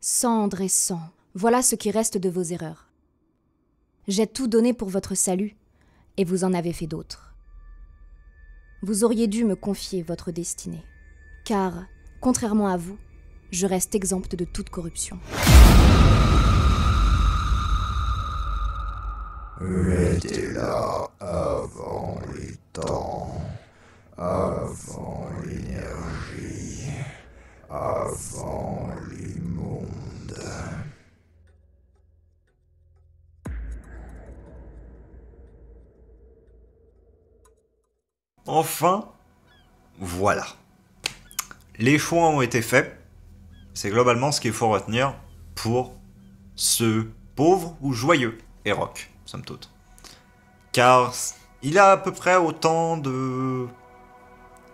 Cendre et sang, voilà ce qui reste de vos erreurs. J'ai tout donné pour votre salut, et vous en avez fait d'autres. Vous auriez dû me confier votre destinée, car, contrairement à vous, je reste exempte de toute corruption. J'étais là avant les temps, avant l'énergie, avant les mondes. Enfin, voilà. Les choix ont été faits. C'est globalement ce qu'il faut retenir pour ce pauvre ou joyeux Erok, somme toute. Car il a à peu près autant de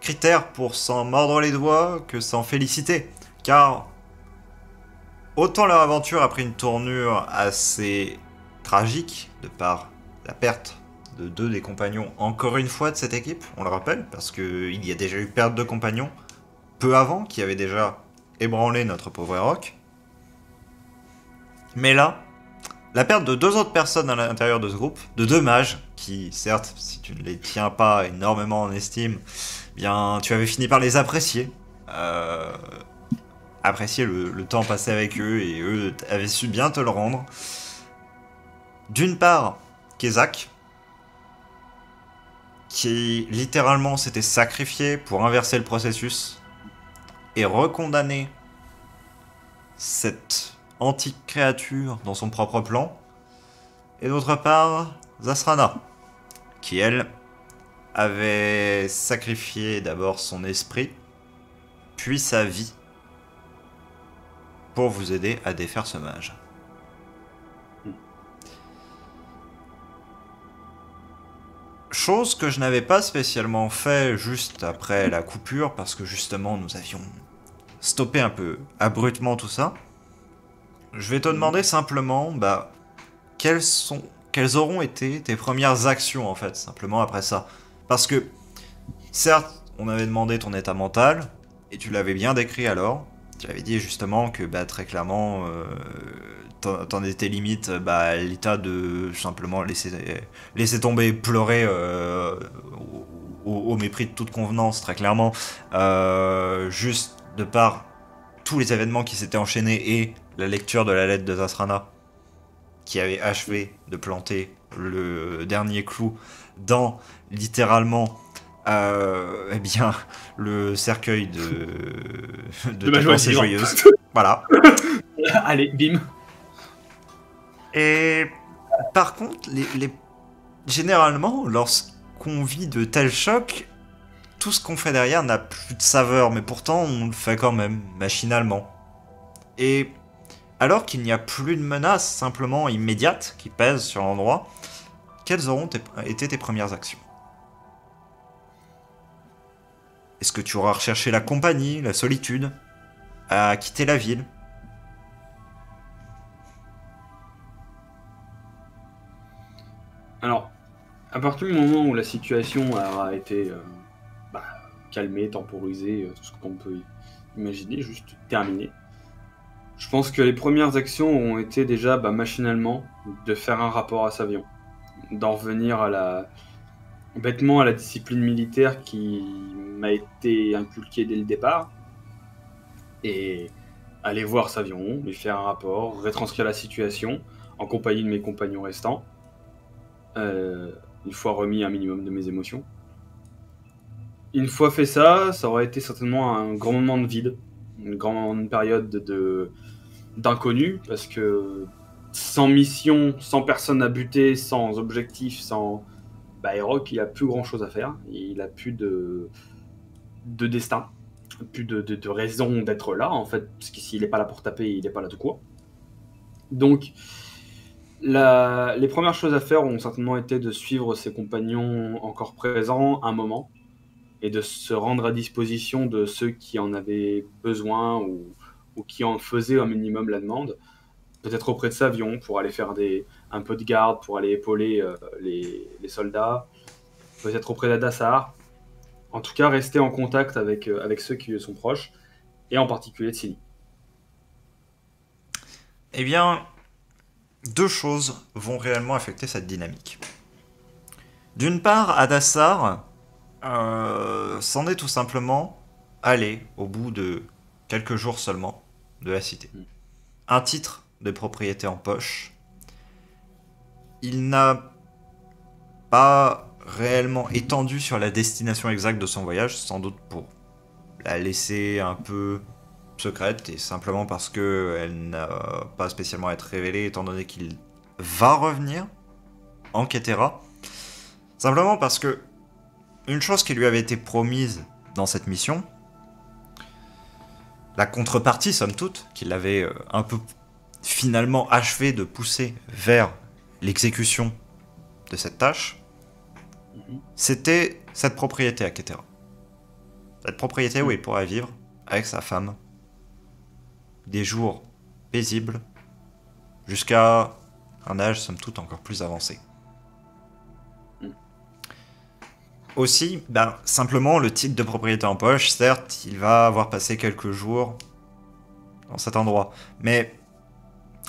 critères pour s'en mordre les doigts que s'en féliciter. Car autant leur aventure a pris une tournure assez tragique de par la perte de deux des compagnons, encore une fois, de cette équipe, on le rappelle, parce qu'il y a déjà eu perte de compagnons peu avant, qui avait déjà ébranlé notre pauvre Erok. Mais là, la perte de deux autres personnes à l'intérieur de ce groupe, de deux mages, qui, certes, si tu ne les tiens pas énormément en estime, bien, tu avais fini par les apprécier. Apprécier le temps passé avec eux, et eux avaient su bien te le rendre. D'une part, Kezak, qui littéralement s'était sacrifié pour inverser le processus et recondamner cette antique créature dans son propre plan. Et d'autre part, Zasrana, qui elle avait sacrifié d'abord son esprit, puis sa vie, pour vous aider à défaire ce mage. Chose que je n'avais pas spécialement fait juste après la coupure, parce que justement nous avions stoppé un peu abruptement tout ça. Je vais te demander simplement, quelles auront été tes premières actions en fait, simplement après ça. Parce que, certes, on avait demandé ton état mental, et tu l'avais bien décrit alors. Tu avais dit justement que très clairement, t'en étais limite à l'état de simplement laisser tomber, pleurer au mépris de toute convenance, très clairement. Juste de par tous les événements qui s'étaient enchaînés et la lecture de la lettre de Zasrana, qui avait achevé de planter le dernier clou dans, littéralement, le cercueil de ta pensée joyeuse. Voilà. Allez, bim. Et par contre, généralement, lorsqu'on vit de tels chocs, tout ce qu'on fait derrière n'a plus de saveur, mais pourtant on le fait quand même, machinalement. Et alors qu'il n'y a plus de menace simplement immédiate qui pèse sur l'endroit, quelles auront été tes premières actions? Est-ce que tu auras recherché la compagnie, la solitude, à quitter la ville? Alors, à partir du moment où la situation aura été calmée, temporisée, tout ce qu'on peut imaginer, juste terminée, je pense que les premières actions ont été déjà machinalement de faire un rapport à Savion, d'en revenir bêtement à la discipline militaire qui m'a été inculquée dès le départ, et aller voir Savion, lui faire un rapport, retranscrire la situation en compagnie de mes compagnons restants, une fois remis un minimum de mes émotions. Une fois fait ça, ça aurait été certainement un grand moment de vide, une grande période d'inconnu, parce que sans mission, sans personne à buter, sans objectif, sans... Erok, il a plus grand chose à faire, il a plus de destin, plus de raison d'être là, en fait, parce que s'il n'est pas là pour taper, il n'est pas là tout court. Donc, les premières choses à faire ont certainement été de suivre ses compagnons encore présents un moment, et de se rendre à disposition de ceux qui en avaient besoin ou qui en faisaient un minimum la demande. Peut-être auprès de Savion pour aller faire un peu de garde, pour aller épauler les soldats. Peut-être auprès d'Adassar. En tout cas, rester en contact avec ceux qui lui sont proches, et en particulier de Sini. Eh bien, deux choses vont réellement affecter cette dynamique. D'une part, Hadassar s'en est tout simplement allé au bout de quelques jours seulement de la cité. Un titre de propriété en poche. Il n'a pas réellement étendu sur la destination exacte de son voyage, sans doute pour la laisser un peu secrète et simplement parce qu'elle n'a pas spécialement à être révélée étant donné qu'il va revenir en Kétera. Simplement parce que une chose qui lui avait été promise dans cette mission, la contrepartie somme toute, qu'il avait un peu finalement achevé de pousser vers l'exécution de cette tâche, c'était cette propriété à Kétera. Cette propriété où il pourrait vivre avec sa femme des jours paisibles jusqu'à un âge somme toute encore plus avancé. Aussi, simplement le titre de propriété en poche, certes, il va avoir passé quelques jours dans cet endroit, mais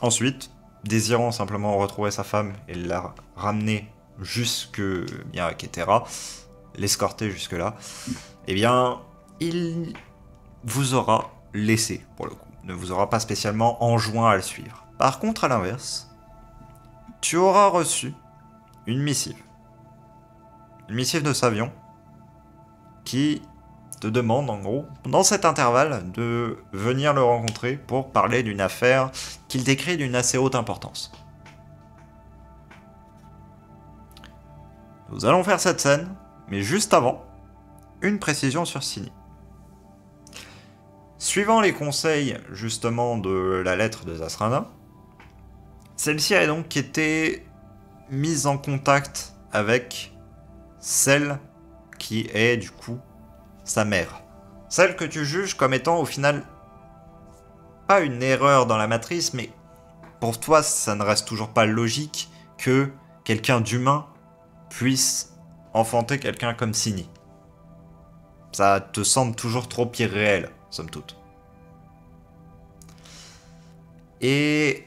ensuite, désirant simplement retrouver sa femme et la ramener jusque à Kétera, l'escorter jusque-là, eh bien, il vous aura laissé, pour le coup. Ne vous aura pas spécialement enjoint à le suivre. Par contre, à l'inverse, tu auras reçu une missive. Une missive de Savion qui te demande, en gros, dans cet intervalle, de venir le rencontrer pour parler d'une affaire qu'il décrit d'une assez haute importance. Nous allons faire cette scène, mais juste avant, une précision sur Sini. Suivant les conseils, justement, de la lettre de Zasrana, celle-ci a donc été mise en contact avec celle qui est, du coup, sa mère. Celle que tu juges comme étant, au final, pas une erreur dans la matrice, mais pour toi, ça ne reste toujours pas logique que quelqu'un d'humain puisse enfanter quelqu'un comme Sini. Ça te semble toujours trop irréel, somme toute. Et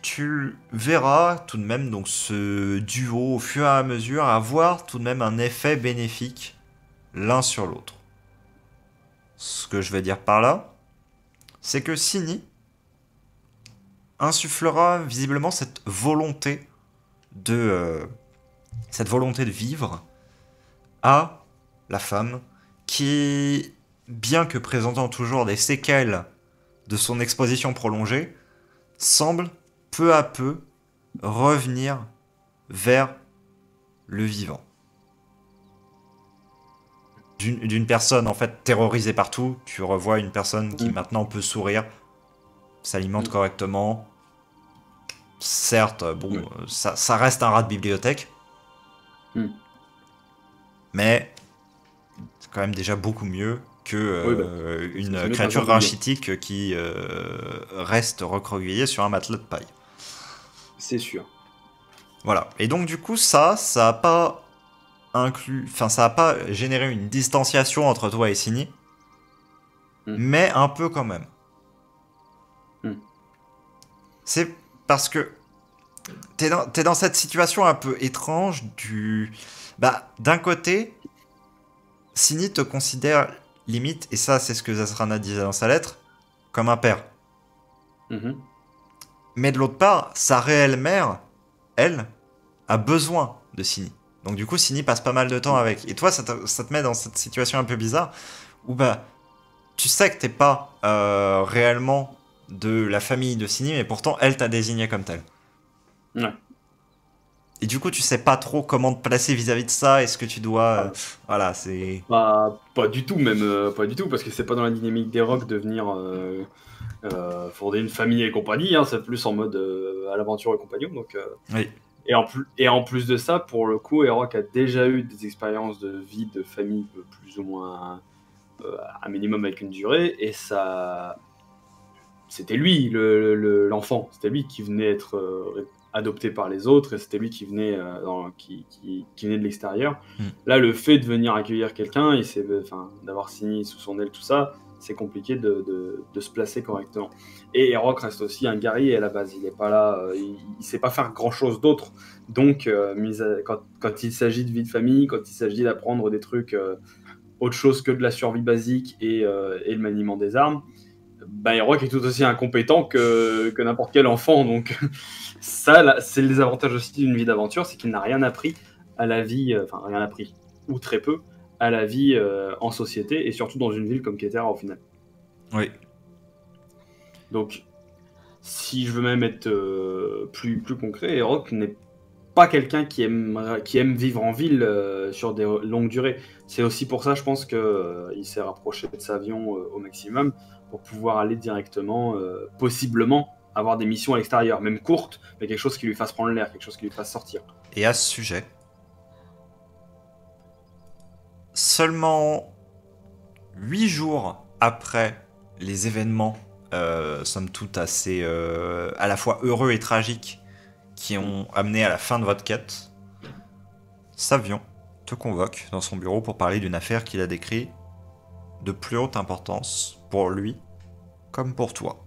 tu verras tout de même donc ce duo au fur et à mesure avoir tout de même un effet bénéfique l'un sur l'autre. Ce que je vais dire par là, c'est que Sini insufflera visiblement cette volonté de vivre à la femme qui, bien que présentant toujours des séquelles de son exposition prolongée, semble peu à peu revenir vers le vivant. D'une personne en fait terrorisée partout, tu revois une personne qui maintenant peut sourire, s'alimente correctement. Certes, ça reste un rat de bibliothèque, mais c'est quand même déjà beaucoup mieux que une créature rachitique qui reste recroquevillée sur un matelas de paille. C'est sûr. Voilà. Et donc du coup, ça a pas ça a pas généré une distanciation entre toi et Sini, mais un peu quand même. C'est parce que t'es dans cette situation un peu étrange d'un côté, Sini te considère limite, et ça c'est ce que Zasrana disait dans sa lettre, comme un père. Mais de l'autre part, sa réelle mère, elle, a besoin de Sini. Donc du coup, Sini passe pas mal de temps avec. Et toi, ça te met dans cette situation un peu bizarre, où tu sais que t'es pas réellement de la famille de Sini, mais pourtant, elle t'a désigné comme tel. Ouais. Et du coup, tu sais pas trop comment te placer vis-à-vis de ça. Est-ce que tu dois... voilà, c'est... Pas du tout, même. Pas du tout, parce que c'est pas dans la dynamique des Rocs de venir fonder une famille et compagnie. Hein, c'est plus en mode à l'aventure et compagnon. Donc, oui. Et en plus de ça, pour le coup, Eroc a déjà eu des expériences de vie de famille plus ou moins un minimum avec une durée. Et ça... C'était lui, l'enfant. C'était lui qui venait être... adopté par les autres, et c'était lui qui venait, qui venait de l'extérieur. Là, le fait de venir accueillir quelqu'un, d'avoir Sini sous son aile, tout ça, c'est compliqué de se placer correctement. Et Rock reste aussi un guerrier à la base. Il n'est pas là, il sait pas faire grand-chose d'autre. Donc, quand il s'agit de vie de famille, quand il s'agit d'apprendre des trucs autre chose que de la survie basique et le maniement des armes, Rock est tout aussi incompétent que n'importe quel enfant. Donc, ça, là, c'est les avantages aussi d'une vie d'aventure, c'est qu'il n'a rien appris à la vie, rien appris, ou très peu, à la vie en société, et surtout dans une ville comme Ketera au final. Oui. Donc, si je veux même être plus concret, Rock n'est pas quelqu'un qui aime vivre en ville sur des longues durées. C'est aussi pour ça, je pense, qu'il s'est rapproché de Savion au maximum, pour pouvoir aller directement, possiblement, avoir des missions à l'extérieur, même courtes, mais quelque chose qui lui fasse prendre l'air, quelque chose qui lui fasse sortir. Et à ce sujet, seulement 8 jours après les événements, somme toute assez à la fois heureux et tragiques, qui ont amené à la fin de votre quête, Savion te convoque dans son bureau pour parler d'une affaire qu'il a décrite de plus haute importance pour lui comme pour toi.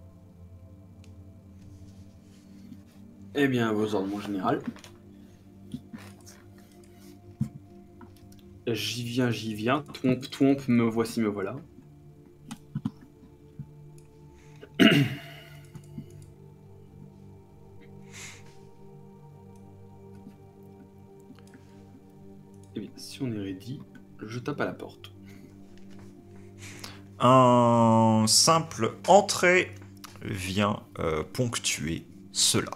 Eh bien, vos ordres, mon général. J'y viens. Twomp, me voici, me voilà. Eh bien, si on est ready, je tape à la porte. Un simple entrée vient ponctuer cela.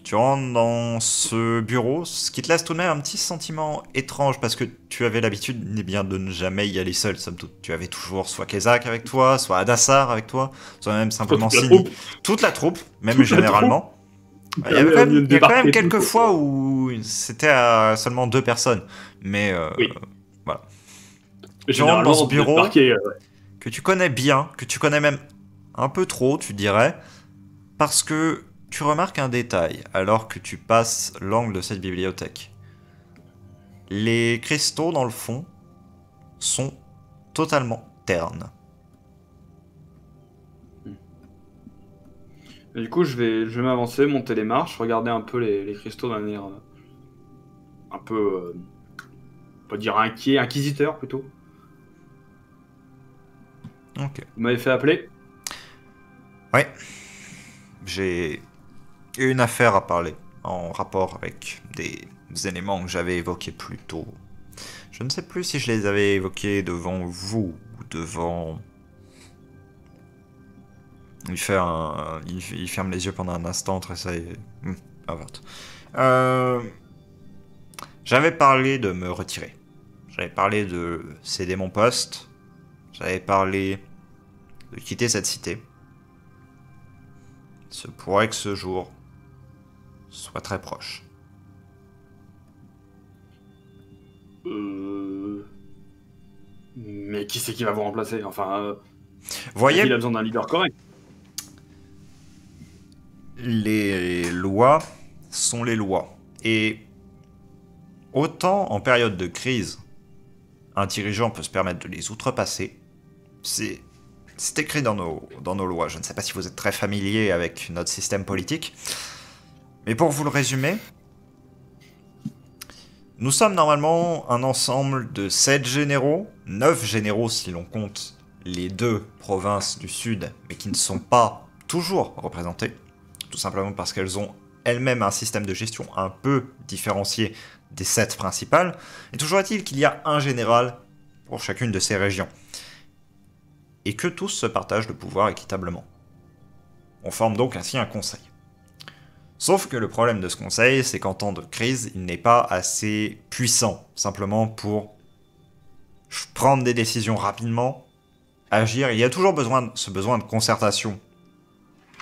Tu rentres dans ce bureau, ce qui te laisse tout de même un petit sentiment étrange, parce que tu avais l'habitude de ne jamais y aller seul, somme toute. Tu avais toujours soit Kezak avec toi, soit Adassar avec toi, soit même simplement Cindy. Toute la troupe, même généralement. Il y a quand même quelques fois où c'était à seulement 2 personnes. Mais oui. voilà. Tu rentres dans ce bureau que tu connais bien, que tu connais même un peu trop, tu dirais, parce que tu remarques un détail alors que tu passes l'angle de cette bibliothèque. Les cristaux dans le fond sont totalement ternes. Et du coup, je vais m'avancer, monter les marches, regarder un peu les cristaux d'un air un peu, on peut dire inquiet, inquisiteur plutôt. Ok. Vous m'avez fait appeler ? Ouais. J'ai une affaire à parler en rapport avec des éléments que j'avais évoqués plus tôt. Je ne sais plus si je les avais évoqués devant vous ou devant... Il ferme les yeux pendant un instant, très ça et... J'avais parlé de me retirer. J'avais parlé de céder mon poste. J'avais parlé de quitter cette cité. Il se pourrait que ce jour soit très proche. Mais qui c'est qui va vous remplacer ? Enfin, voyez, il a besoin d'un leader correct. Les lois sont les lois. Et autant en période de crise, un dirigeant peut se permettre de les outrepasser, c'est écrit dans nos lois. Je ne sais pas si vous êtes très familier avec notre système politique, mais pour vous le résumer, nous sommes normalement un ensemble de 7 généraux, 9 généraux si l'on compte les 2 provinces du sud, mais qui ne sont pas toujours représentées, tout simplement parce qu'elles ont elles-mêmes un système de gestion un peu différencié des 7 principales, et toujours est-il qu'il y a un général pour chacune de ces régions, et que tous se partagent le pouvoir équitablement. On forme donc ainsi un conseil. Sauf que le problème de ce conseil, c'est qu'en temps de crise, il n'est pas assez puissant, simplement pour prendre des décisions rapidement, agir. Il y a toujours ce besoin de concertation,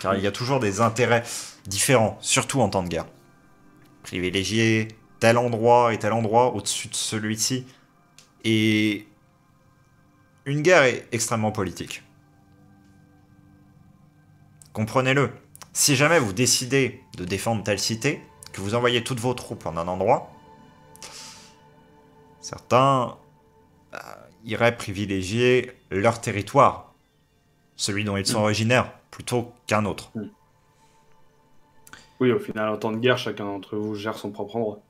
car il y a toujours des intérêts différents, surtout en temps de guerre. Privilégier tel endroit et tel endroit au-dessus de celui-ci. Et une guerre est extrêmement politique. Comprenez-le. Si jamais vous décidez de défendre telle cité, que vous envoyez toutes vos troupes en un endroit, certains iraient privilégier leur territoire celui dont ils sont originaires, plutôt qu'un autre. Oui, au final, en temps de guerre, chacun d'entre vous gère son propre endroit.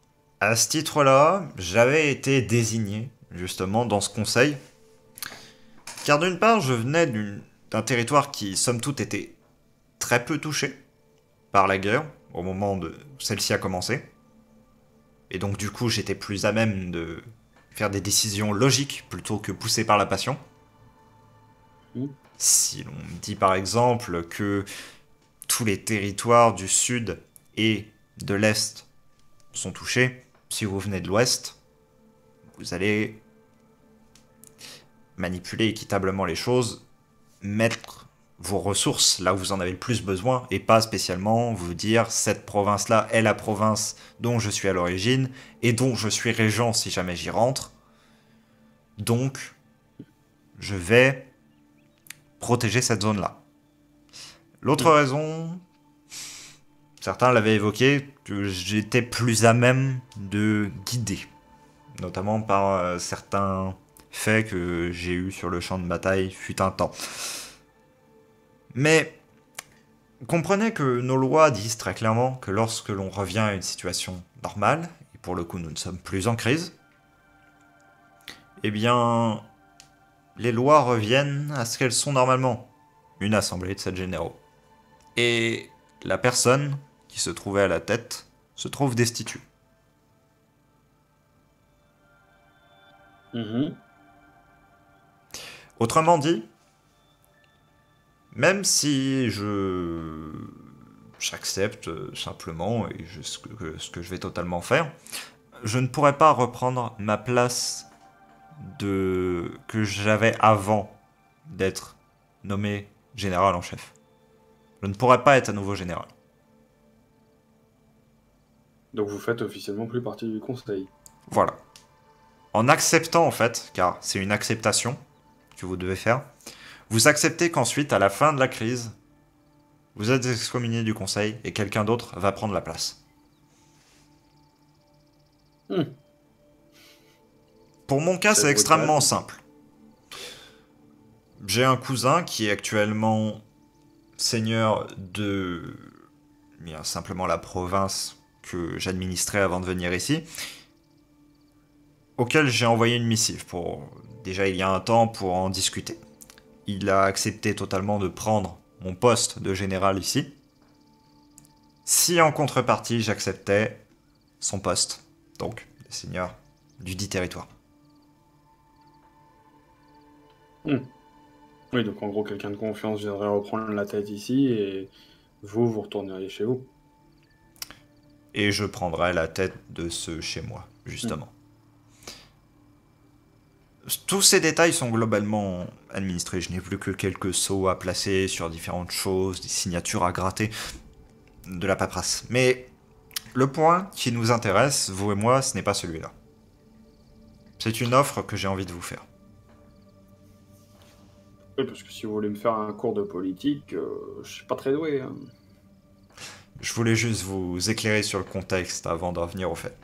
À ce titre-là, j'avais été désigné, justement, dans ce conseil, car d'une part, je venais d'un territoire qui, somme toute, était très peu touché par la guerre, au moment où celle-ci a commencé. Et donc, du coup, j'étais plus à même de faire des décisions logiques plutôt que poussées par la passion. Si l'on me dit par exemple que tous les territoires du sud et de l'est sont touchés, si vous venez de l'ouest, vous allez manipuler équitablement les choses, mettre vos ressources là où vous en avez le plus besoin, et pas spécialement vous dire cette province-là est la province dont je suis à l'origine, et dont je suis régent si jamais j'y rentre. Donc, je vais protéger cette zone-là. L'autre raison, certains l'avaient évoqué, que j'étais plus à même de guider, notamment par certains faits que j'ai eus sur le champ de bataille fut un temps. Mais comprenez que nos lois disent très clairement que lorsque l'on revient à une situation normale, et pour le coup nous ne sommes plus en crise, eh bien, les lois reviennent à ce qu'elles sont normalement, une assemblée de 7 généraux. Et la personne qui se trouvait à la tête se trouve destituée. Autrement dit, même si j'accepte simplement et ce que je vais totalement faire, je ne pourrais pas reprendre ma place que j'avais avant d'être nommé général en chef. Je ne pourrais pas être à nouveau général. Donc vous faites officiellement plus partie du conseil. Voilà. En acceptant en fait, car c'est une acceptation que vous devez faire, vous acceptez qu'ensuite, à la fin de la crise, vous êtes excommunié du conseil et quelqu'un d'autre va prendre la place. Pour mon cas, c'est extrêmement simple. J'ai un cousin qui est actuellement seigneur de bien simplement la province que j'administrais avant de venir ici, auquel j'ai envoyé une missive déjà il y a un temps pour en discuter. Il a accepté totalement de prendre mon poste de général ici, si en contrepartie j'acceptais son poste, donc le seigneur du dit territoire. Oui, donc en gros, quelqu'un de confiance viendrait reprendre la tête ici et vous retourneriez chez vous. Et je prendrai la tête de ce chez moi, justement. Tous ces détails sont globalement administrés. Je n'ai plus que quelques sceaux à placer sur différentes choses, des signatures à gratter, de la paperasse. Mais le point qui nous intéresse, vous et moi, ce n'est pas celui-là. C'est une offre que j'ai envie de vous faire. Oui, parce que si vous voulez me faire un cours de politique, je suis pas très doué. Je voulais juste vous éclairer sur le contexte avant d'en venir au fait.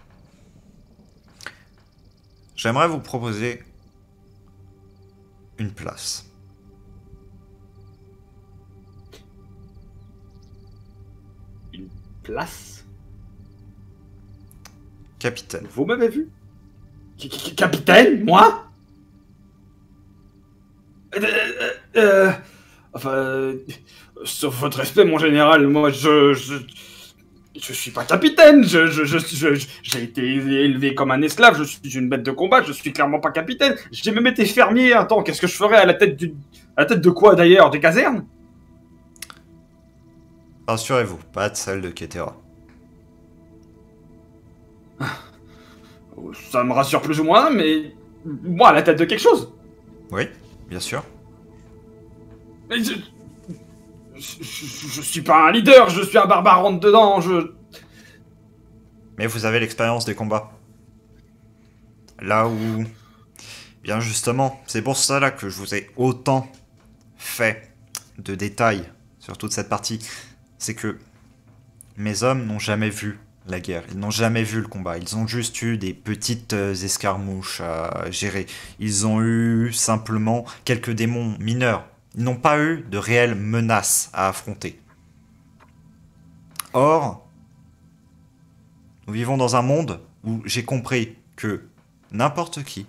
J'aimerais vous proposer une place. Une place? Capitaine. Vous m'avez vu? Capitaine? Moi? Enfin, sauf votre respect, mon général, moi, je suis pas capitaine, j'ai été élevé comme un esclave, je suis une bête de combat, je suis clairement pas capitaine. J'ai même été fermier un temps, qu'est-ce que je ferais à la tête de quoi d'ailleurs? Des casernes? Rassurez-vous, pas de celle de Ketera. Ça me rassure plus ou moins, mais moi à la tête de quelque chose. Oui, bien sûr. Mais je suis pas un leader, je suis un barbare rentre dedans, Mais vous avez l'expérience des combats. Là où... Bien justement, c'est pour ça là que je vous ai autant fait de détails sur toute cette partie. C'est que mes hommes n'ont jamais vu la guerre, ils n'ont jamais vu le combat, ils ont juste eu des petites escarmouches à gérer. Ils ont eu simplement quelques démons mineurs Ils n'ont pas eu de réelles menaces à affronter. Or, nous vivons dans un monde où j'ai compris que n'importe qui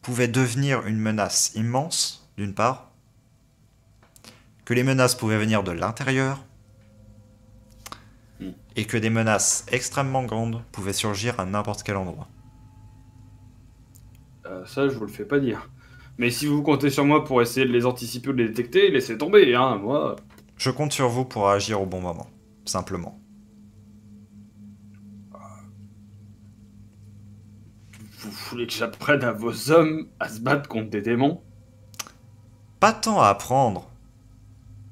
pouvait devenir une menace immense, d'une part, que les menaces pouvaient venir de l'intérieur, et que des menaces extrêmement grandes pouvaient surgir à n'importe quel endroit. Ça, je vous le fais pas dire. Mais si vous comptez sur moi pour essayer de les anticiper ou de les détecter, laissez tomber, hein, moi... Je compte sur vous pour agir au bon moment, simplement. Vous voulez que j'apprenne à vos hommes à se battre contre des démons? Pas tant à apprendre,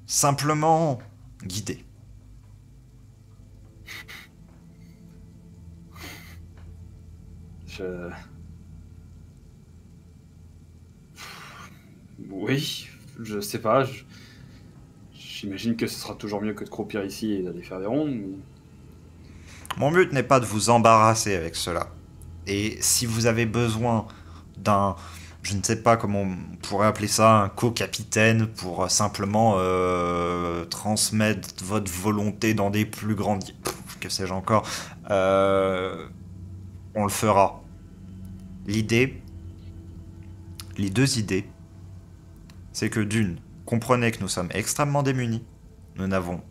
simplement guider. Je... Oui, je sais pas, j'imagine que ce sera toujours mieux que de croupir ici et d'aller faire des rondes, mais... Mon but n'est pas de vous embarrasser avec cela. Et si vous avez besoin d'un, je ne sais pas comment on pourrait appeler ça, un co-capitaine pour simplement transmettre votre volonté dans des plus grandes... que sais-je encore, on le fera. L'idée, les deux idées, c'est que d'une, comprenez que nous sommes extrêmement démunis, nous n'avons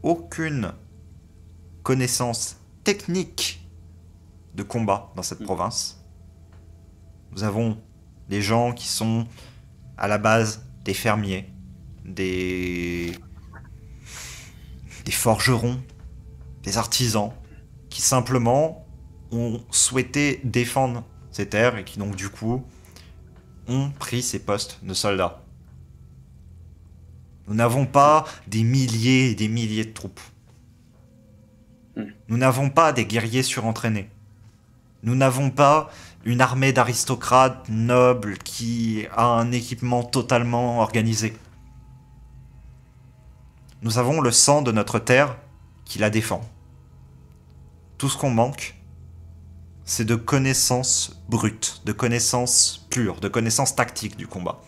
aucune connaissance technique de combat dans cette province. Nous avons des gens qui sont à la base des fermiers, des forgerons, des artisans, qui simplement ont souhaité défendre ces terres et qui donc du coup ont pris ces postes de soldats. Nous n'avons pas des milliers et des milliers de troupes. Nous n'avons pas des guerriers surentraînés. Nous n'avons pas une armée d'aristocrates nobles qui a un équipement totalement organisé. Nous avons le sang de notre terre qui la défend. Tout ce qu'on manque, c'est de connaissances brutes, de connaissances pures, de connaissances tactiques du combat.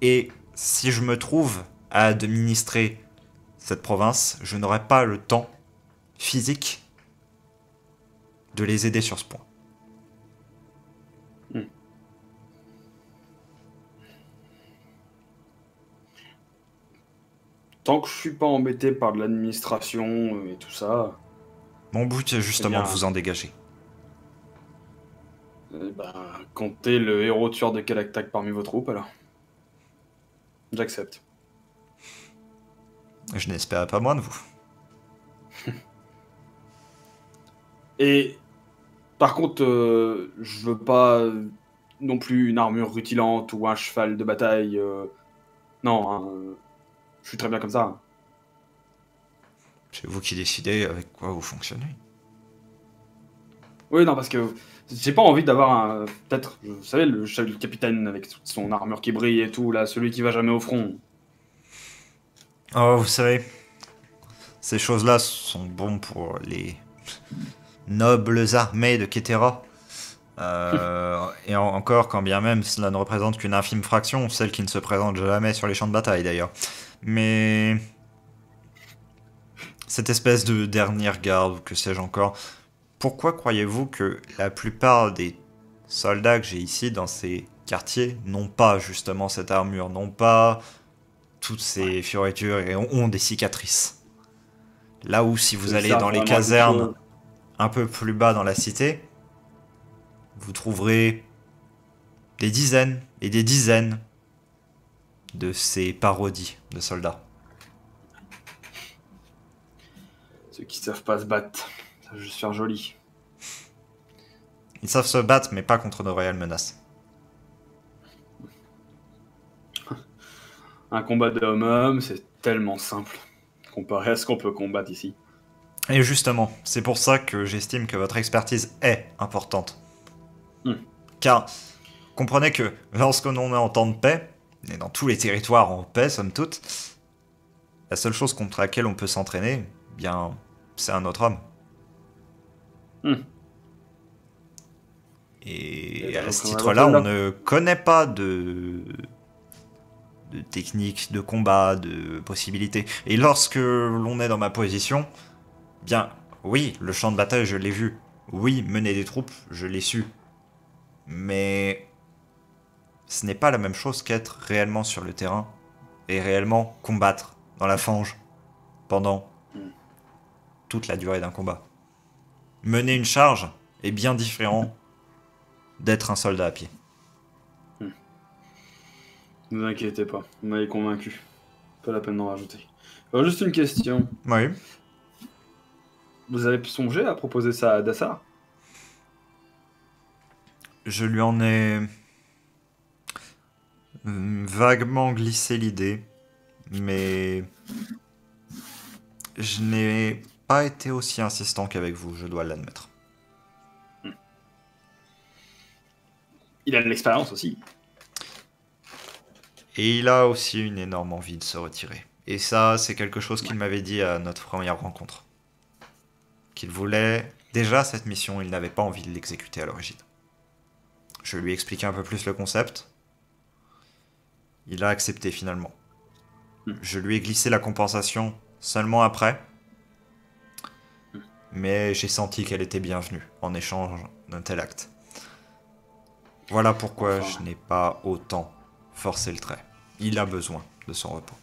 Et si je me trouve à administrer cette province, je n'aurai pas le temps physique de les aider sur ce point. Tant que je suis pas embêté par de l'administration et tout ça... Mon but est justement de vous en dégager. Comptez le héros tueur de Kalaktak parmi vos troupes, alors. J'accepte. Je n'espérais pas moins de vous. Et... Par contre, je veux pas non plus une armure rutilante ou un cheval de bataille. Non, hein, je suis très bien comme ça. C'est vous qui décidez avec quoi vous fonctionnez. Oui, non, parce que j'ai pas envie d'avoir un... Peut-être, vous savez, le capitaine avec son armure qui brille et tout, là, celui qui va jamais au front. Oh, vous savez, ces choses-là sont bonnes pour les nobles armées de Ketera. Et encore, quand bien même cela ne représente qu'une infime fraction, celle qui ne se présente jamais sur les champs de bataille d'ailleurs. Mais cette espèce de dernière garde, ou que sais-je encore, pourquoi croyez-vous que la plupart des soldats que j'ai ici dans ces quartiers n'ont pas justement cette armure, n'ont pas toutes ces fioritures et ont des cicatrices? Là où si vous allez dans les casernes un peu plus bas dans la cité, vous trouverez des dizaines et des dizaines de ces parodies de soldats. Ceux qui savent pas se battre, ça va juste faire joli. Ils savent se battre, mais pas contre de réelles menaces. Un combat de homme-homme, c'est tellement simple, comparé à ce qu'on peut combattre ici. Et justement, c'est pour ça que j'estime que votre expertise est importante. Car, comprenez que lorsqu'on est en temps de paix, et dans tous les territoires en paix, somme toute, la seule chose contre laquelle on peut s'entraîner, bien, c'est un autre homme. Et à ce titre-là, on ne connaît pas de de techniques de combat, de possibilités. Et lorsque l'on est dans ma position, bien, oui, le champ de bataille, je l'ai vu. Oui, mener des troupes, je l'ai su. Mais ce n'est pas la même chose qu'être réellement sur le terrain et réellement combattre dans la fange pendant toute la durée d'un combat. Mener une charge est bien différent d'être un soldat à pied. Ne vous inquiétez pas, vous m'avez convaincu. Pas la peine d'en rajouter. Alors, juste une question. Oui. Vous avez songé à proposer ça à Dassar? Je lui en ai vaguement glissé l'idée, mais je n'ai pas été aussi insistant qu'avec vous, je dois l'admettre. Il a de l'expérience aussi. Et il a aussi une énorme envie de se retirer. Et ça, c'est quelque chose qu'il m'avait dit à notre première rencontre. Qu'il voulait... Déjà, cette mission, il n'avait pas envie de l'exécuter à l'origine. Je lui ai expliqué un peu plus le concept. Il a accepté finalement. Je lui ai glissé la compensation seulement après. Mais j'ai senti qu'elle était bienvenue en échange d'un tel acte. Voilà pourquoi je n'ai pas autant forcé le trait. Il a besoin de son repos.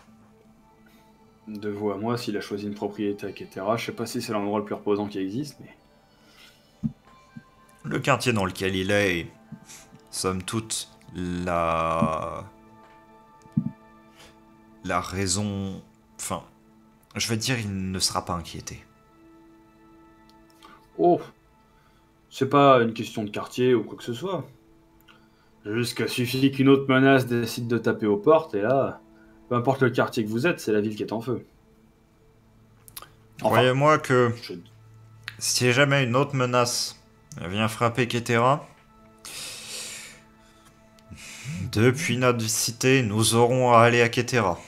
De vous à moi, s'il a choisi une propriété à Ketera, je sais pas si c'est l'endroit le plus reposant qui existe, mais... Le quartier dans lequel il est, somme toute, la raison... Enfin, je vais dire, il ne sera pas inquiété. Oh, c'est pas une question de quartier ou quoi que ce soit. Juste qu'il suffit qu'une autre menace décide de taper aux portes, et là, peu importe le quartier que vous êtes, c'est la ville qui est en feu. Enfin, croyez-moi que je- si jamais une autre menace vient frapper Ketera, depuis notre cité, nous aurons à aller à Ketera.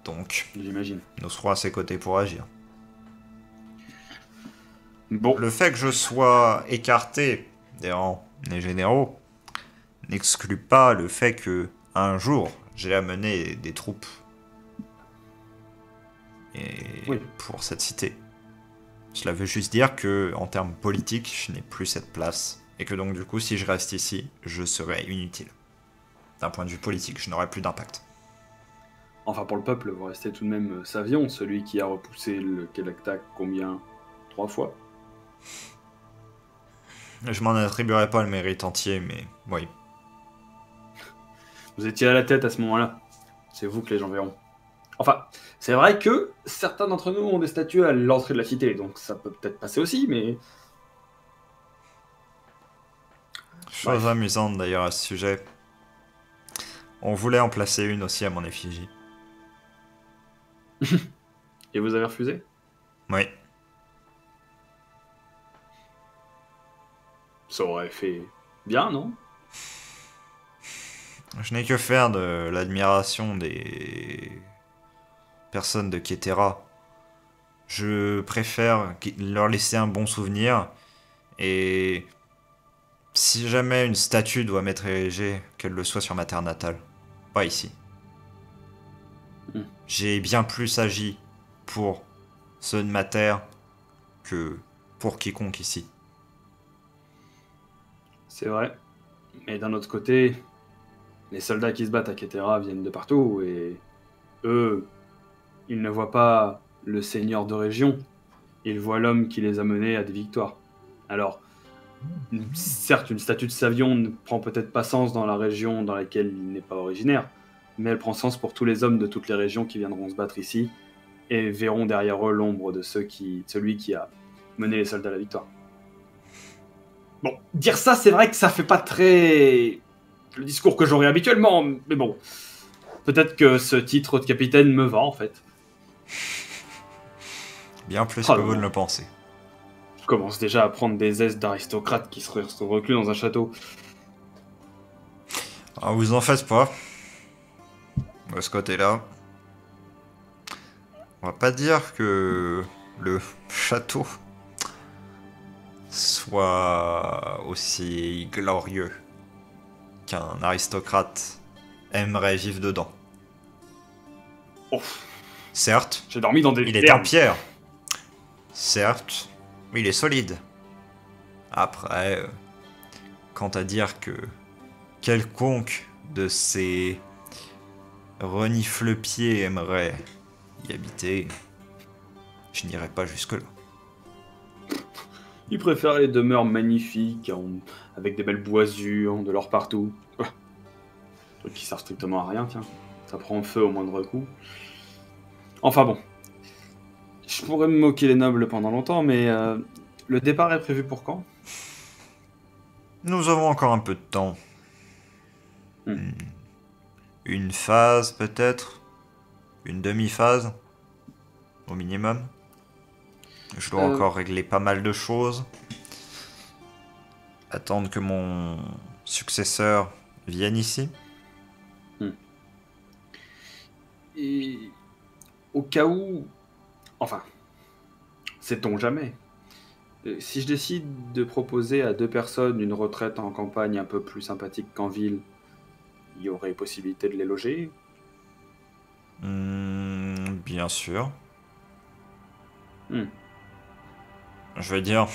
Donc, J'imagine. nous serons à ses côtés pour agir. Bon, Le fait que je sois écarté des rangs des généraux n'exclut pas le fait que un jour j'ai amené des troupes Oui. pour cette cité. Cela veut juste dire que en termes politiques, je n'ai plus cette place et que donc du coup, si je reste ici, je serai inutile. D'un point de vue politique, je n'aurai plus d'impact. enfin pour le peuple, vous restez tout de même Savion, celui qui a repoussé le Kelaktak combien? 3 fois? Je m'en attribuerai pas le mérite entier, mais oui. Vous étiez à la tête à ce moment-là. C'est vous que les gens verront. Enfin, c'est vrai que certains d'entre nous ont des statues à l'entrée de la cité, donc ça peut peut-être passer aussi, mais... Chose amusante d'ailleurs à ce sujet. On voulait en placer une aussi à mon effigie. Et vous avez refusé? Oui. Ça aurait fait bien, non? Je n'ai que faire de l'admiration des personnes de Ketera. Je préfère leur laisser un bon souvenir. Et si jamais une statue doit m'être érigée, qu'elle le soit sur ma terre natale. Pas ici. J'ai bien plus agi pour ceux de ma terre que pour quiconque ici. C'est vrai. Mais d'un autre côté, les soldats qui se battent à Ketera viennent de partout, et eux, ils ne voient pas le seigneur de région, ils voient l'homme qui les a menés à des victoires. Alors, certes, une statue de Savion ne prend peut-être pas sens dans la région dans laquelle il n'est pas originaire, mais elle prend sens pour tous les hommes de toutes les régions qui viendront se battre ici, et verront derrière eux l'ombre de celui qui a mené les soldats à la victoire. Bon, dire ça, c'est vrai que ça fait pas très... le discours que j'aurais habituellement, mais bon. Peut-être que ce titre de capitaine me va, en fait. Bien plus Oh que non. vous ne le pensez. Je commence déjà à prendre des aises d'aristocrate qui se reclus dans un château. Ah, vous en faites pas. De ce côté-là. On va pas dire que le château soit aussi glorieux qu'un aristocrate aimerait vivre dedans. Oh, Certes, j'ai dormi dans des il est termes. en pierre. Certes, il est solide. Après, quant à dire que quelconque de ces renifle-pieds aimerait y habiter, je n'irai pas jusque-là. Ils préfèrent les demeures magnifiques, avec des belles boisures, de l'or partout. Trucs qui servent strictement à rien, tiens. Ça prend feu au moindre coup. Enfin bon. Je pourrais me moquer les nobles pendant longtemps, mais le départ est prévu pour quand? Nous avons encore un peu de temps. Hmm. Une phase peut-être, une demi-phase au minimum. Je dois encore régler pas mal de choses. Attendre que mon successeur vienne ici. Et au cas où... Enfin, sait-on jamais. Si je décide de proposer à 2 personnes une retraite en campagne un peu plus sympathique qu'en ville, il y aurait possibilité de les loger? Bien sûr. Hmm. Je veux dire,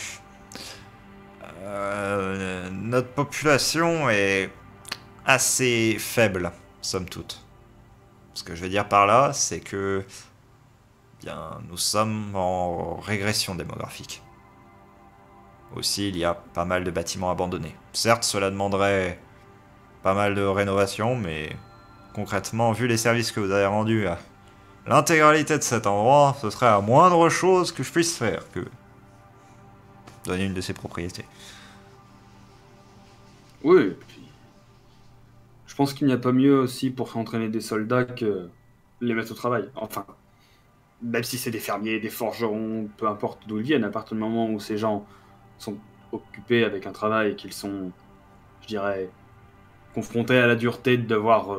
notre population est assez faible, somme toute. Ce que je veux dire par là, c'est que bien, nous sommes en régression démographique. Aussi, il y a pas mal de bâtiments abandonnés. Certes, cela demanderait pas mal de rénovation, mais concrètement, vu les services que vous avez rendus à l'intégralité de cet endroit, ce serait la moindre chose que je puisse faire que donner une de ses propriétés. Oui, et puis... Je pense qu'il n'y a pas mieux aussi pour entraîner des soldats que les mettre au travail. Enfin, même si c'est des fermiers, des forgerons, peu importe d'où ils viennent, à partir du moment où ces gens sont occupés avec un travail et qu'ils sont, je dirais, confrontés à la dureté de devoir,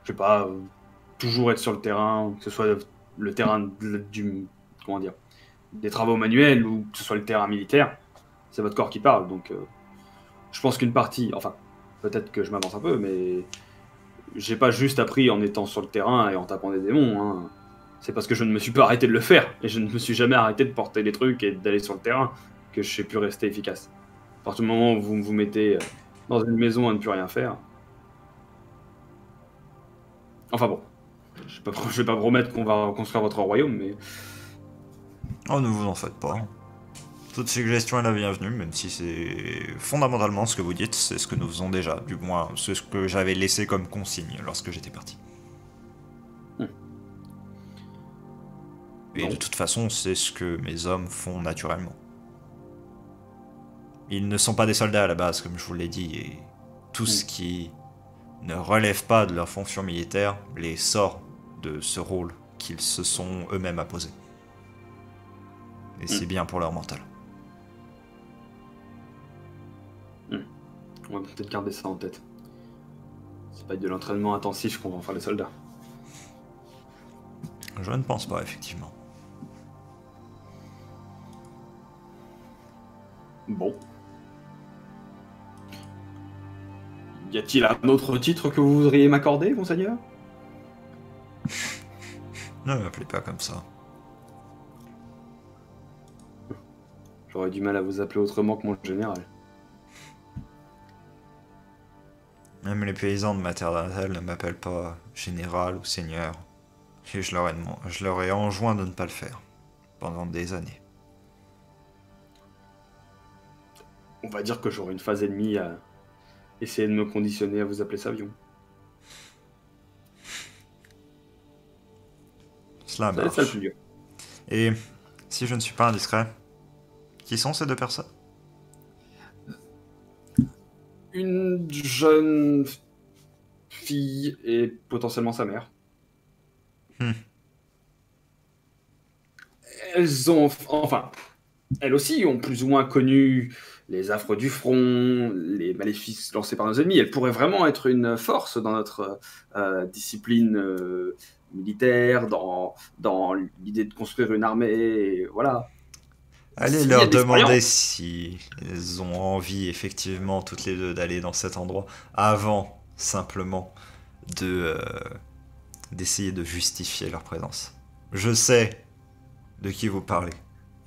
je sais pas, toujours être sur le terrain, que ce soit le terrain comment dire, des travaux manuels ou que ce soit le terrain militaire, c'est votre corps qui parle. Donc, je pense qu'une partie, enfin, peut-être que je m'avance un peu, mais j'ai pas juste appris en étant sur le terrain et en tapant des démons. Hein. C'est parce que je ne me suis pas arrêté de le faire et je ne me suis jamais arrêté de porter des trucs et d'aller sur le terrain que je sais plus rester efficace. À partir du moment où vous vous mettez dans une maison à ne plus rien faire. Enfin bon, je vais pas promettre qu'on va reconstruire votre royaume, mais Oh, ne vous en faites pas. Toute suggestion est la bienvenue, même si c'est fondamentalement ce que vous dites, c'est ce que nous faisons déjà. Du moins, c'est ce que j'avais laissé comme consigne lorsque j'étais parti. Et bon. de toute façon, c'est ce que mes hommes font naturellement. Ils ne sont pas des soldats à la base, comme je vous l'ai dit, et tout ce qui ne relève pas de leur fonction militaire les sort de ce rôle qu'ils se sont eux-mêmes imposés. Et c'est bien pour leur mental. On va peut-être garder ça en tête. C'est pas de l'entraînement intensif qu'on va faire les soldats. Je ne pense pas, effectivement. Bon. Y a-t-il un autre titre que vous voudriez m'accorder, monseigneur? Ne m'appelez pas comme ça. J'aurais du mal à vous appeler autrement que mon général. Même les paysans de ma terre natale ne m'appellent pas général ou seigneur. Et je leur ai enjoint de ne pas le faire. Pendant des années. On va dire que j'aurai une phase ennemie à essayer de me conditionner à vous appeler Savion. Cela Ça va être ça le marche. plus dur. Et si je ne suis pas indiscret, qui sont ces deux personnes? Une jeune fille et potentiellement sa mère. Elles ont, enfin, elles aussi ont plus ou moins connu les affres du front, les maléfices lancés par nos ennemis. Elles pourraient vraiment être une force dans notre discipline militaire, dans l'idée de construire une armée, et voilà. Allez S'il y a leur de l'expérience. demander si elles ont envie, effectivement, toutes les deux, d'aller dans cet endroit avant, simplement, d'essayer de justifier leur présence. Je sais de qui vous parlez.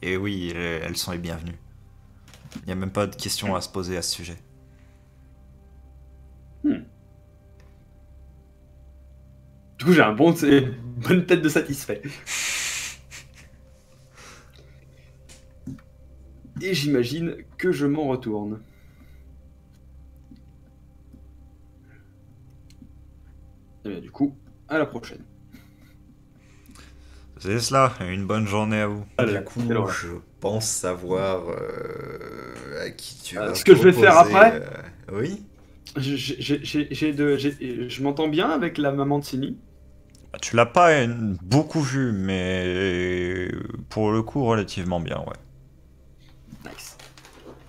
Et oui, elles sont les bienvenues. Il n'y a même pas de questions à se poser à ce sujet. Du coup, j'ai une bonne tête de satisfait. Et j'imagine que je m'en retourne. Et bien, du coup, à la prochaine. C'est cela, une bonne journée à vous. Allez, Du coup, quelle horreur. je pense savoir à qui tu vas ce que je vais faire proposer, après Oui. Je m'entends bien avec la maman de Sini. Tu l'as pas beaucoup vu, mais pour le coup, relativement bien, ouais. Nice.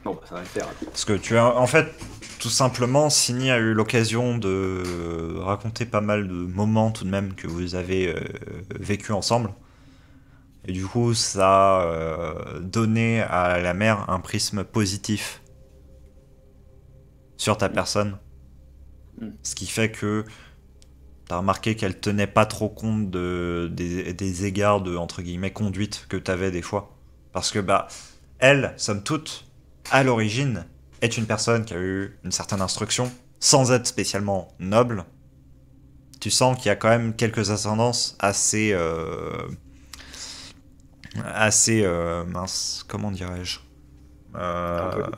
Bon, bah, ça va le faire. Parce que tu as, en fait, tout simplement, Sini a eu l'occasion de raconter pas mal de moments tout de même que vous avez vécu ensemble. Et du coup, ça a donné à la mère un prisme positif sur ta personne. Ce qui fait que t'as remarqué qu'elle tenait pas trop compte des égards de, entre guillemets, conduite que t'avais des fois. Parce que, bah, elle, somme toute, à l'origine, est une personne qui a eu une certaine instruction, sans être spécialement noble. Tu sens qu'il y a quand même quelques ascendances assez... mince, comment dirais-je Un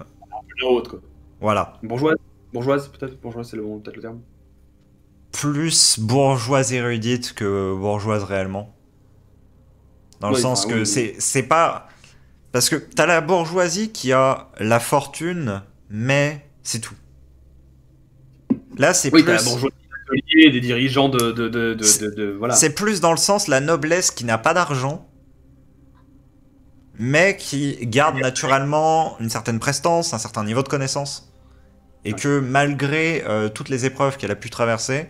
peu haute, quoi. Voilà. Bourgeoise, peut-être. Bourgeoise, c'est peut-être le terme. Plus bourgeoise érudite que bourgeoise réellement. Dans le Ouais, sens enfin, que oui. c'est pas... Parce que t'as la bourgeoisie qui a la fortune, mais c'est tout. Là, c'est Oui, plus... t'as la bourgeoisie d'atelier, des dirigeants de voilà. C'est plus dans le sens la noblesse qui n'a pas d'argent, mais qui garde naturellement une certaine prestance, un certain niveau de connaissance. Et Ouais. que malgré toutes les épreuves qu'elle a pu traverser,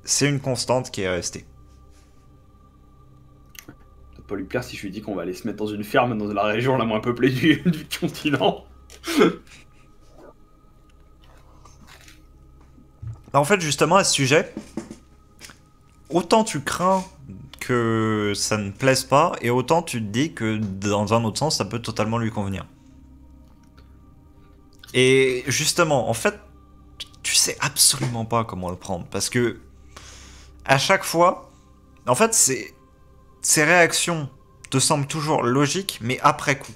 c'est une constante qui est restée. Ça va pas lui plaire si je lui dis qu'on va aller se mettre dans une ferme dans la région la moins peuplée du continent. En fait, justement, à ce sujet, autant tu crains que ça ne plaise pas, et autant tu te dis que dans un autre sens, ça peut totalement lui convenir. Et justement, en fait, tu sais absolument pas comment le prendre, parce que à chaque fois, en fait, ces réactions te semblent toujours logiques, mais après coup.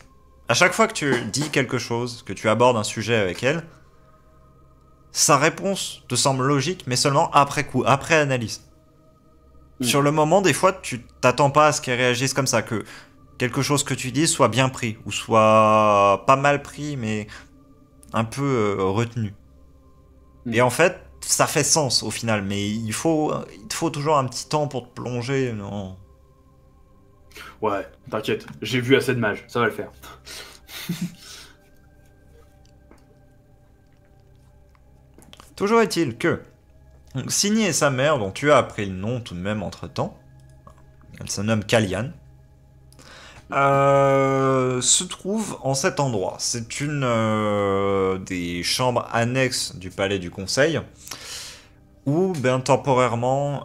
À chaque fois que tu dis quelque chose, que tu abordes un sujet avec elle, sa réponse te semble logique, mais seulement après coup, après analyse. Sur le moment, des fois, tu t'attends pas à ce qu'elle réagisse comme ça, que quelque chose que tu dis soit bien pris, ou soit pas mal pris, mais un peu retenu. Et en fait, ça fait sens au final, mais il te faut toujours un petit temps pour te plonger. Non. Ouais, t'inquiète, j'ai vu assez de mages, ça va le faire. Toujours est-il que Signy et sa mère, dont tu as appris le nom tout de même entre-temps, elle se nomme Kalian, se trouve en cet endroit. C'est une des chambres annexes du palais du conseil, où ben, temporairement,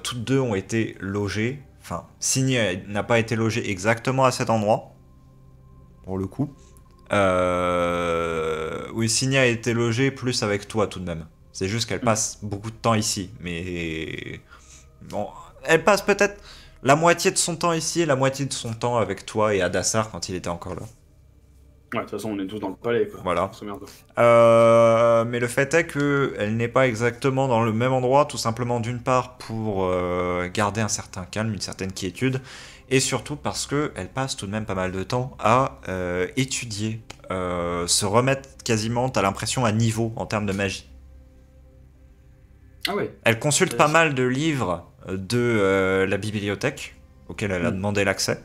toutes deux ont été logées. Enfin, Signy n'a pas été logée exactement à cet endroit, pour le coup. Oui, Signy a été logée plus avec toi tout de même. C'est juste qu'elle passe beaucoup de temps ici, mais bon, elle passe peut-être la moitié de son temps ici et la moitié de son temps avec toi et Adassar quand il était encore là. Ouais, de toute façon, on est tous dans le palais, quoi. Voilà. On se merde. Mais le fait est que elle n'est pas exactement dans le même endroit, tout simplement d'une part pour garder un certain calme, une certaine quiétude, et surtout parce que elle passe tout de même pas mal de temps à étudier, se remettre quasiment, t'as l'impression, à niveau en termes de magie. Ah ouais. Elle consulte pas mal de livres de la bibliothèque, auxquels elle a demandé l'accès.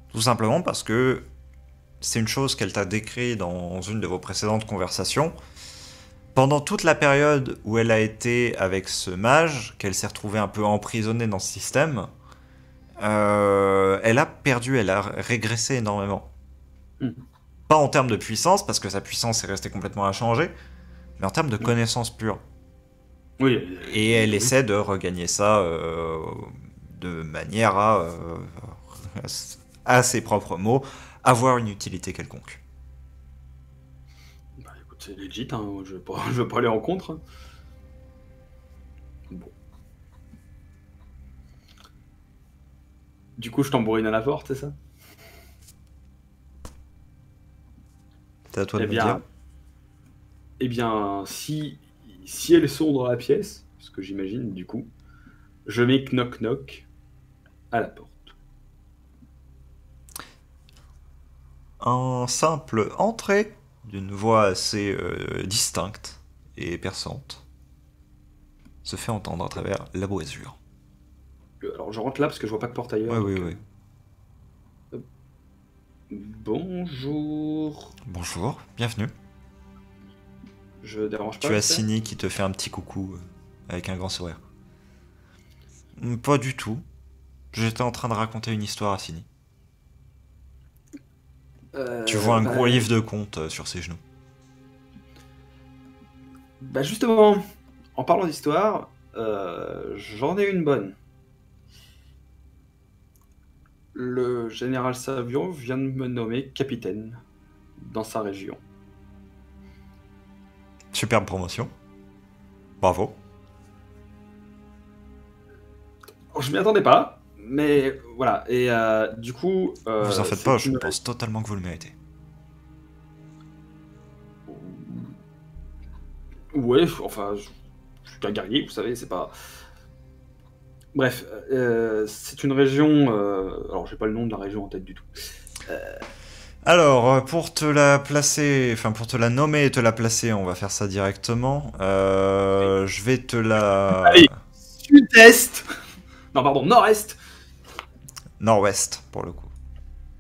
Tout simplement parce que c'est une chose qu'elle t'a décrit dans une de vos précédentes conversations. Pendant toute la période où elle a été avec ce mage, qu'elle s'est retrouvée un peu emprisonnée dans ce système, elle a perdu, elle a régressé énormément. Pas en termes de puissance, parce que sa puissance est restée complètement inchangée, mais en termes de connaissances pures. Oui. Et elle essaie de regagner ça de manière à ses propres mots, avoir une utilité quelconque. Bah écoute, c'est legit, hein. Je vais pas aller en contre. Hein. Bon. Du coup, je tambourine à la porte, c'est ça? C'est à toi de Eh me bien, dire. eh bien, si elles sont dans la pièce, ce que j'imagine, du coup, je mets knock-knock à la porte. Un simple entrée d'une voix assez distincte et perçante se fait entendre à travers la boisure. Alors, je rentre là parce que je vois pas de porte ailleurs. Ouais, oui, donc, oui. Bonjour. Bonjour, bienvenue. Je dérange pas? Tu as j'espère Sini qui te fait un petit coucou avec un grand sourire. Pas du tout. J'étais en train de raconter une histoire à Sini. Tu vois un bah, gros livre de contes sur ses genoux. Bah justement, en parlant d'histoire, j'en ai une bonne. Le général Savion vient de me nommer capitaine dans sa région. Superbe promotion. Bravo. Je m'y attendais pas, mais voilà. Et du coup, Vous en faites c'est pas, je une- pense totalement que vous le méritez. Ouais, enfin, je suis qu'un guerrier, vous savez, c'est pas. Bref, c'est une région. Alors, j'ai pas le nom de la région en tête du tout. Alors, pour te la placer, enfin pour te la nommer et te la placer, on va faire ça directement. Je vais te la... Allez. Sud-Est. Non, pardon, Nord-Est. Nord-Ouest, pour le coup.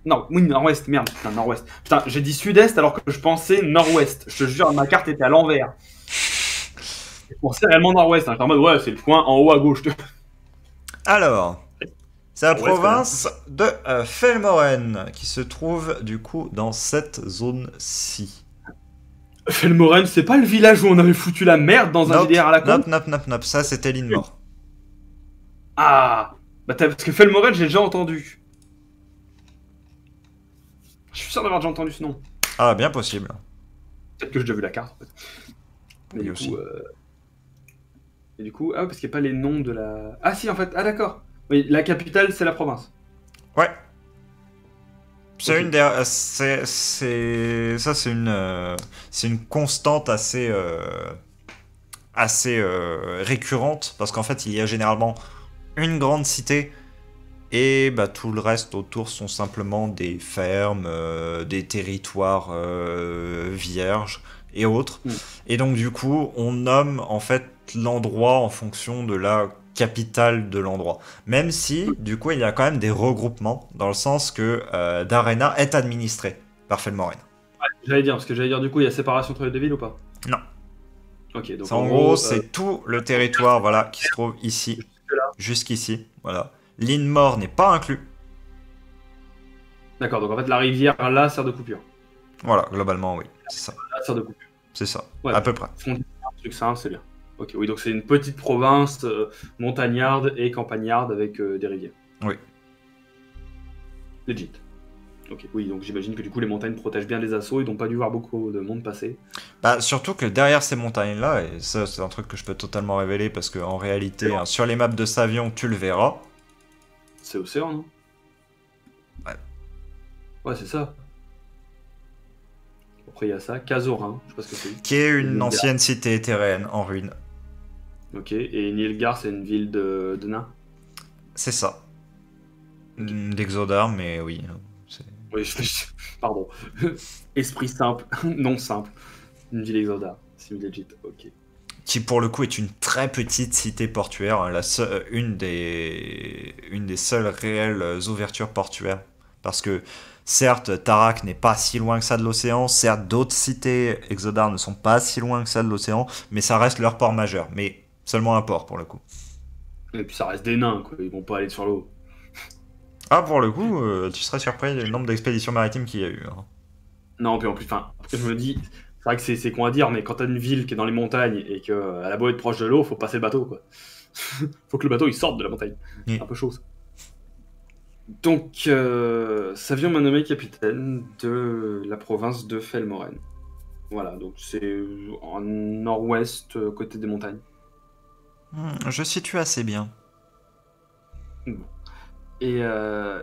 Non, oui, Nord-Ouest, merde, putain, Nord-Ouest. Putain, j'ai dit Sud-Est alors que je pensais Nord-Ouest. Je te jure, ma carte était à l'envers. Je pensais réellement Nord-Ouest. Hein. J'étais en mode, ouais, c'est le point en haut à gauche. Alors, c'est la Ouais, province de Felmoren, qui se trouve du coup dans cette zone-ci. Felmoren, c'est pas le village où on avait foutu la merde dans un Nope, JDR à la con? nope, ça c'était Linmore. Ah, bah parce que Felmoren, j'ai déjà entendu. Je suis sûr d'avoir déjà entendu ce nom. Ah, bien possible. Peut-être que j'ai déjà vu la carte. En fait. Mais Oui, du aussi. coup, et du coup, ah ouais, parce qu'il n'y a pas les noms de la. Ah si, en fait, ah d'accord. Oui, la capitale, c'est la province. Ouais. C'est Ok. une des... c'est une constante assez récurrente, parce qu'en fait, il y a généralement une grande cité, et bah, tout le reste autour sont simplement des fermes, des territoires vierges et autres. Mm. Et donc, du coup, on nomme en fait l'endroit en fonction de la capitale de l'endroit. Même si, du coup, il y a quand même des regroupements, dans le sens que Darena est administré par Felmoren. J'allais dire, parce que j'allais dire, du coup, il y a séparation entre les deux villes ou pas? Non. Ok, donc C'est en gros, c'est tout le territoire voilà, qui se trouve ici, jusqu'ici. Voilà. Linmore n'est pas inclus. D'accord, donc en fait, la rivière là sert de coupure. Voilà, globalement, oui. C'est ça. Là sert de coupure. C'est ça. Ouais. À peu près. Frontière, un truc simple, c'est bien. Ok, oui, donc c'est une petite province montagnarde et campagnarde avec des rivières. Oui. Legit. Ok, oui, donc j'imagine que du coup les montagnes protègent bien les assauts, ils n'ont pas dû voir beaucoup de monde passer. Bah, surtout que derrière ces montagnes-là, et ça c'est un truc que je peux totalement révéler parce qu'en réalité, hein, sur les maps de Savion, tu le verras. C'est océan, non? Ouais. Ouais, c'est ça. Après, il y a ça. Cazorin, je sais pas ce que c'est. Qui est une Nilfgaard. ancienne cité éthéréenne en ruine. Ok, et Nilfgaard, c'est une ville de nains. C'est ça. D'Exodar, mais oui. Oui, pardon. Esprit simple, non simple. Une ville exoda, c'est legit, ok. Qui pour le coup est une très petite cité portuaire, hein, une des seules réelles ouvertures portuaires. Parce que certes, Tarak n'est pas si loin que ça de l'océan, certes d'autres cités Exodar ne sont pas si loin que ça de l'océan, mais ça reste leur port majeur, mais seulement un port pour le coup. Et puis ça reste des nains, quoi, ils vont pas aller sur l'eau. Ah pour le coup, tu serais surpris du nombre d'expéditions maritimes qu'il y a eu. Hein. Non, puis en plus, enfin, je me dis, vrai que c'est con à dire, mais quand t'as une ville qui est dans les montagnes et qu'elle a beau être proche de l'eau, faut passer le bateau, quoi. Faut que le bateau il sorte de la montagne. Oui. C'est un peu chaud, ça. Donc, Savion m'a nommé capitaine de la province de Felmoren. Voilà, donc c'est en nord-ouest, côté des montagnes. Je situe assez bien. Et alors,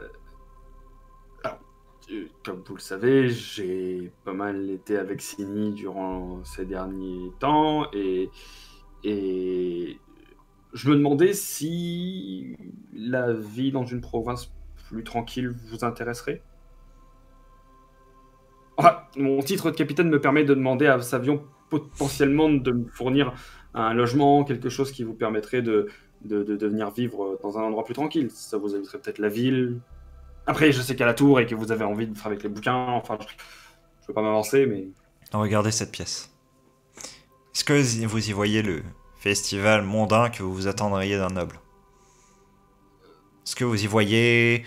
comme vous le savez, j'ai pas mal été avec Sini durant ces derniers temps et je me demandais si la vie dans une province plus tranquille vous intéresserait. Enfin, mon titre de capitaine me permet de demander à Savion potentiellement de me fournir un logement, quelque chose qui vous permettrait de venir vivre dans un endroit plus tranquille. Ça vous éviterait peut-être la ville. Après, je sais qu'à la tour et que vous avez envie de faire avec les bouquins. Enfin, je veux pas m'avancer, mais... Regardez cette pièce. Est-ce que vous y voyez le festival mondain que vous vous attendriez d'un noble? Est-ce que vous y voyez,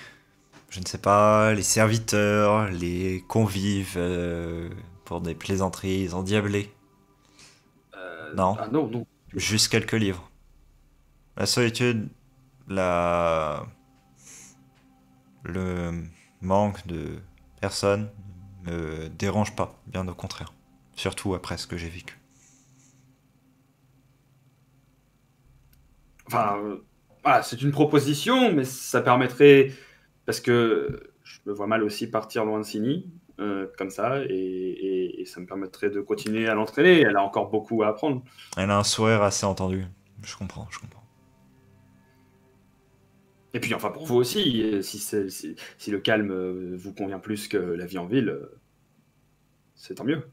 je ne sais pas, les serviteurs, les convives pour des plaisanteries endiablées? Non. Ah non, non. Juste quelques livres. La solitude, le manque de personnes me dérange pas, bien au contraire. Surtout après ce que j'ai vécu. Enfin, voilà, c'est une proposition, mais ça permettrait... Parce que je me vois mal aussi partir loin de Sini, comme ça, et ça me permettrait de continuer à l'entraîner. Elle a encore beaucoup à apprendre. Elle a un sourire assez entendu. Je comprends. Et puis, enfin, pour vous aussi, si le calme vous convient plus que la vie en ville, c'est tant mieux.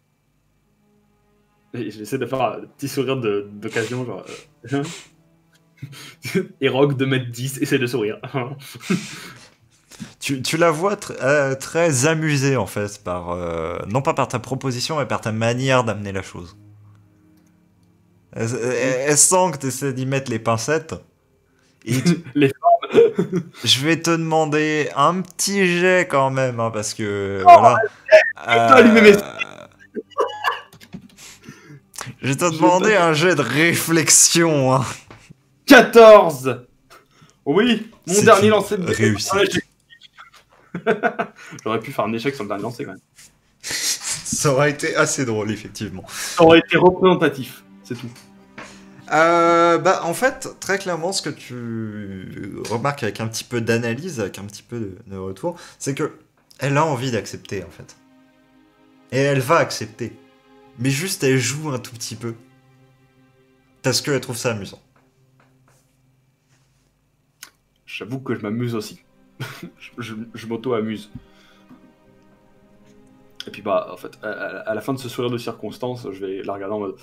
Et j'essaie de faire un petit sourire d'occasion, genre... Et Rogue de mètre 10 essaie de sourire. Tu la vois très amusée, en fait, non pas par ta proposition, mais par ta manière d'amener la chose. Elle sent que tu essaies d'y mettre les pincettes. Et Les je vais te demander un petit jet quand même, hein, parce que... Oh, voilà. allumer mes- Je vais te demander un jet de réflexion. Hein. 14. Oui, mon C'est dernier une lancer de réussite. J'aurais pu faire un échec sur le dernier lancer quand même. Ça aurait été assez drôle, effectivement. Ça aurait été représentatif, c'est tout. En fait, très clairement, ce que tu remarques avec un petit peu d'analyse, avec un petit peu de retour, c'est que elle a envie d'accepter, en fait. Et elle va accepter. Mais juste, elle joue un tout petit peu. Parce qu'elle trouve ça amusant. J'avoue que je m'amuse aussi. je m'auto-amuse. Et puis bah, en fait, à la fin de ce sourire de circonstance, je vais la regarder en mode...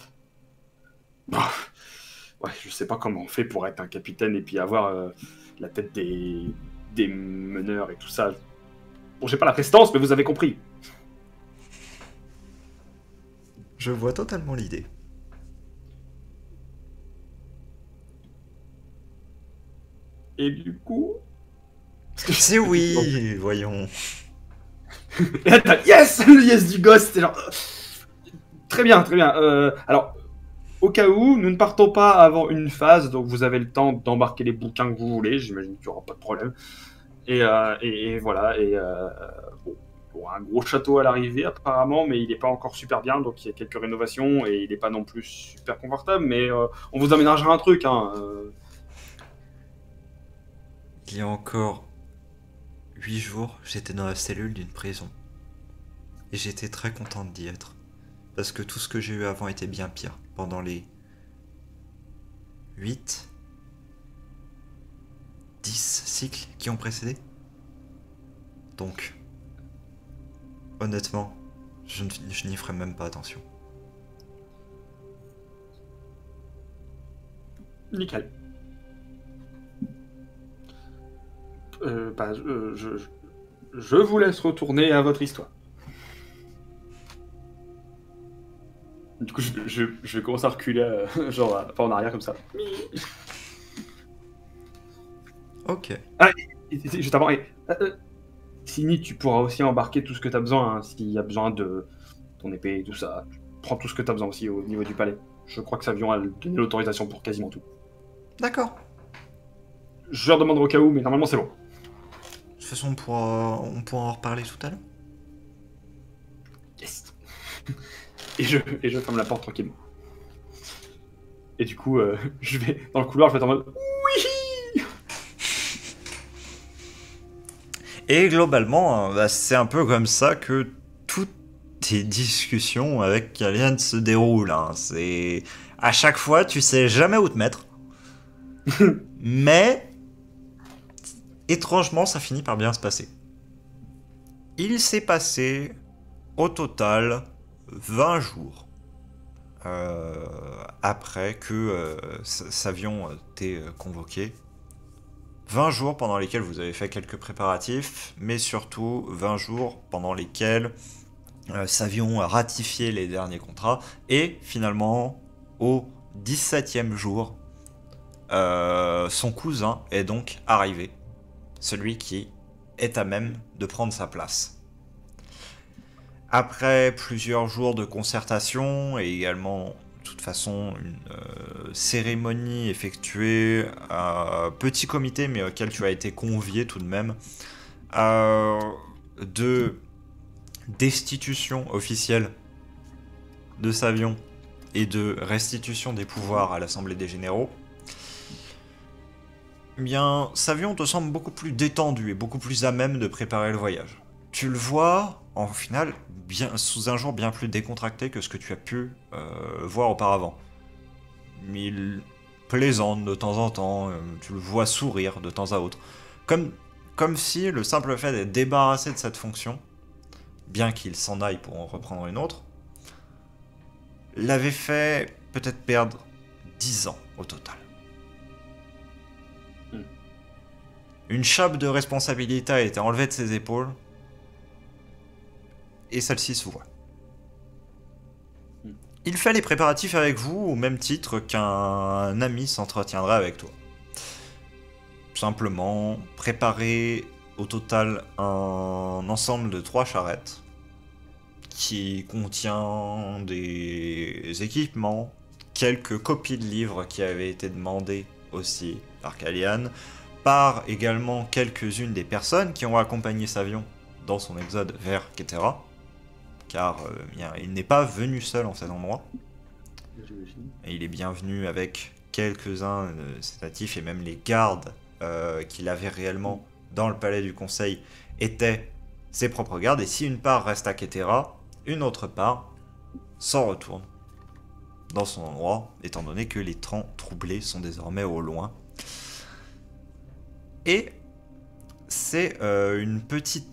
Ouais, je sais pas comment on fait pour être un capitaine et puis avoir la tête des meneurs et tout ça. Bon, j'ai pas la prestance, mais vous avez compris. Je vois totalement l'idée. Et du coup... C'est oui, voyons. Et là, t'as yes, le yes du gosse, c'est genre... Très bien, très bien. Alors, au cas où, nous ne partons pas avant une phase, donc vous avez le temps d'embarquer les bouquins que vous voulez, j'imagine qu'il n'y aura pas de problème. Et voilà, bon, un gros château à l'arrivée apparemment, mais il n'est pas encore super bien, donc il y a quelques rénovations, et il n'est pas non plus super confortable, mais on vous aménagera un truc, hein. Il y a encore 8 jours, j'étais dans la cellule d'une prison. Et j'étais très contente d'y être. Parce que tout ce que j'ai eu avant était bien pire. Pendant les 8, 10 cycles qui ont précédé. Donc, honnêtement, je n'y ferai même pas attention. Nickel. Je vous laisse retourner à votre histoire. Du coup, je vais commencer à reculer, genre, pas en arrière comme ça. Ok. Juste avant, Sini, tu pourras aussi embarquer tout ce que tu as besoin, hein, s'il y a besoin de ton épée et tout ça. prends tout ce que tu as besoin aussi au niveau du palais. Je crois que Savion a donné l'autorisation pour quasiment tout. D'accord. Je leur demanderai au cas où, mais normalement c'est bon. De toute façon, on pourra en reparler tout à l'heure. Yes. et je ferme la porte tranquillement. Et du coup, je vais dans le couloir, je vais être en mode oui. Et globalement, bah, c'est un peu comme ça que toutes tes discussions avec Kalian se déroulent. Hein. C'est à chaque fois, tu sais jamais où te mettre. Mais étrangement, ça finit par bien se passer. Il s'est passé au total 20 jours après que Savion t'ait convoqué. 20 jours pendant lesquels vous avez fait quelques préparatifs, mais surtout 20 jours pendant lesquels Savion a ratifié les derniers contrats. Et finalement, au 17e jour, son cousin est donc arrivé. Celui qui est à même de prendre sa place. Après plusieurs jours de concertation et également, de toute façon, une cérémonie effectuée à petit comité, mais auquel tu as été convié tout de même, de destitution officielle de Savion et de restitution des pouvoirs à l'Assemblée des Généraux, eh bien, Savion te semble beaucoup plus détendu et beaucoup plus à même de préparer le voyage. Tu le vois, en final, sous un jour bien plus décontracté que ce que tu as pu voir auparavant. Il plaisante de temps en temps, tu le vois sourire de temps à autre. Comme si le simple fait d'être débarrassé de cette fonction, bien qu'il s'en aille pour en reprendre une autre, l'avait fait peut-être perdre 10 ans au total. Une chape de responsabilité a été enlevée de ses épaules, et celle-ci s'ouvre. Il fait les préparatifs avec vous au même titre qu'un ami s'entretiendrait avec toi. Simplement, préparer au total un ensemble de 3 charrettes qui contient des équipements, quelques copies de livres qui avaient été demandées aussi par Kalian, par également quelques-unes des personnes qui ont accompagné Savion dans son exode vers Ketera, car il n'est pas venu seul en cet endroit, et il est bien venu avec quelques-uns de ses natifs, et même les gardes qu'il avait réellement dans le palais du conseil étaient ses propres gardes, et si une part reste à Ketera, une autre part s'en retourne dans son endroit, étant donné que les temps troublés sont désormais au loin. Et c'est un petit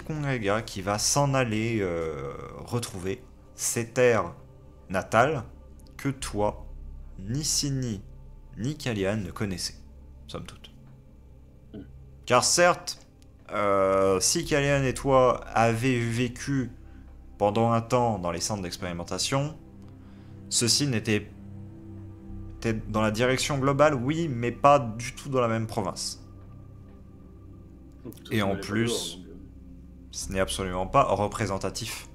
congrégat qui va s'en aller retrouver ses terres natales que toi, ni Sini, ni Kalian ne connaissaient, somme toute. Car certes, si Kalian et toi avez vécu pendant un temps dans les centres d'expérimentation, ceci n'était dans la direction globale, oui, mais pas du tout dans la même province. Et en plus, ce n'est absolument pas représentatif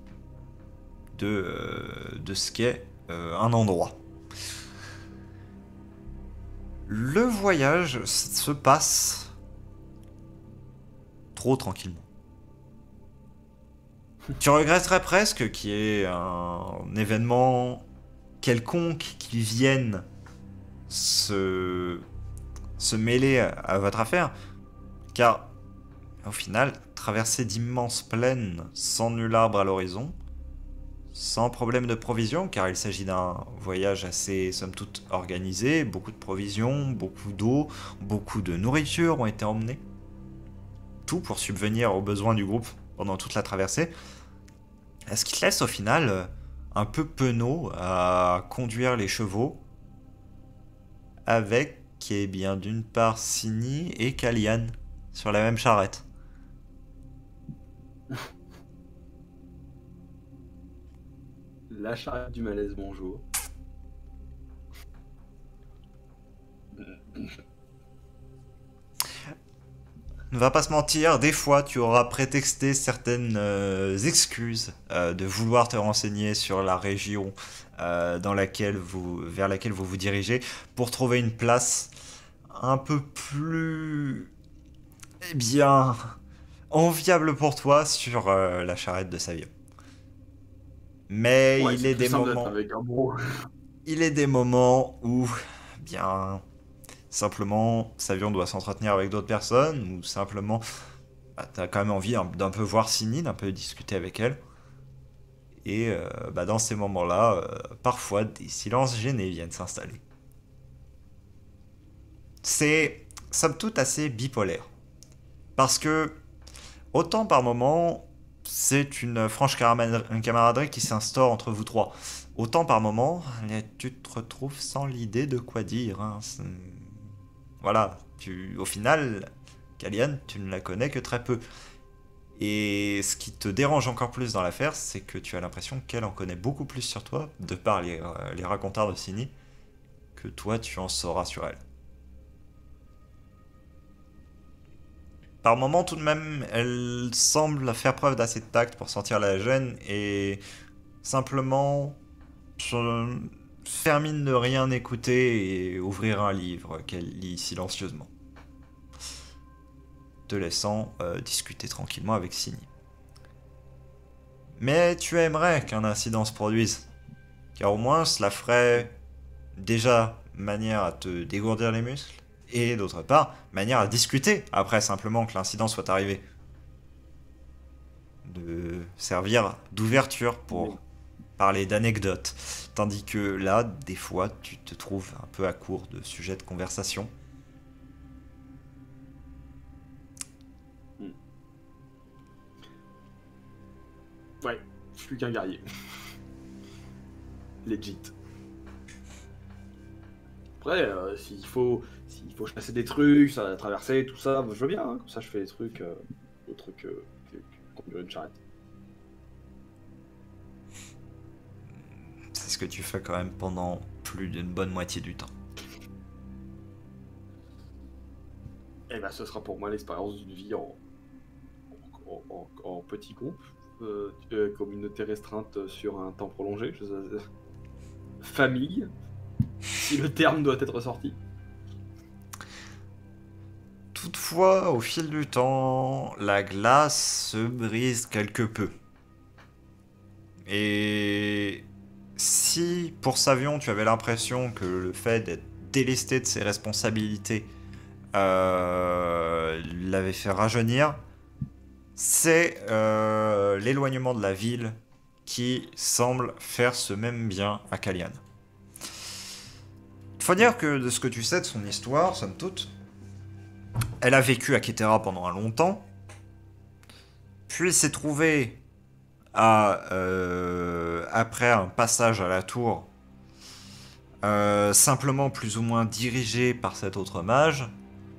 de ce qu'est un endroit. Le voyage se passe trop tranquillement. Tu regretterais presque qu'il y ait un événement quelconque qui vienne se mêler à votre affaire, car au final, traverser d'immenses plaines sans nul arbre à l'horizon, sans problème de provision, car il s'agit d'un voyage assez, somme toute, organisé, beaucoup de provisions, beaucoup d'eau, beaucoup de nourriture ont été emmenées, tout pour subvenir aux besoins du groupe pendant toute la traversée, ce qui te laisse au final un peu penaud à conduire les chevaux avec, eh bien, d'une part Sini et Kalian sur la même charrette. La charrette du malaise, bonjour. ne va pas se mentir, des fois tu auras prétexté certaines excuses de vouloir te renseigner sur la région vers laquelle vous vous dirigez pour trouver une place un peu plus, eh bien, enviable pour toi sur la charrette de Savio. Mais Ouais, il c'est est plus des simple d'être moments, avec un bro. il est des moments où, bien, simplement, Savion doit s'entretenir avec d'autres personnes, ou simplement, bah, t'as quand même envie d'un peu voir Sini, d'un peu discuter avec elle. Et bah, dans ces moments-là, parfois, des silences gênés viennent s'installer. C'est, somme toute, assez bipolaire. Parce que, autant par moment, c'est une franche camaraderie qui s'instaure entre vous trois. Autant par moment, tu te retrouves sans l'idée de quoi dire. Hein. Voilà, au final, Kalian, tu ne la connais que très peu. Et ce qui te dérange encore plus dans l'affaire, c'est que tu as l'impression qu'elle en connaît beaucoup plus sur toi, de par les racontars de Sini, que toi tu en sauras sur elle. Par moments, tout de même, elle semble faire preuve d'assez de tact pour sentir la gêne et simplement faire mine de rien écouter et ouvrir un livre qu'elle lit silencieusement, te laissant discuter tranquillement avec Sini. Mais tu aimerais qu'un incident se produise, car au moins cela ferait déjà manière à te dégourdir les muscles, et d'autre part, manière à discuter après simplement que l'incident soit arrivé. De servir d'ouverture pour parler d'anecdotes. Tandis que là, des fois, tu te trouves un peu à court de sujets de conversation. Ouais, je suis qu'un guerrier. Legit. Après, s'il faut chasser des trucs, ça, traverser, tout ça, je veux bien, hein. Comme ça je fais des trucs autres que conduire une charrette. C'est ce que tu fais quand même pendant plus d'une bonne moitié du temps. Et ben ce sera pour moi l'expérience d'une vie en petit groupe, communauté restreinte sur un temps prolongé, famille, si le terme doit être sorti. Toutefois, au fil du temps, la glace se brise quelque peu. Et si, pour Savion, tu avais l'impression que le fait d'être délesté de ses responsabilités l'avait fait rajeunir, c'est l'éloignement de la ville qui semble faire ce même bien à Kalian. Il faut dire que de ce que tu sais de son histoire, somme toute, elle a vécu à Ketera pendant un long temps, puis s'est trouvée après un passage à la tour, simplement plus ou moins dirigée par cet autre mage,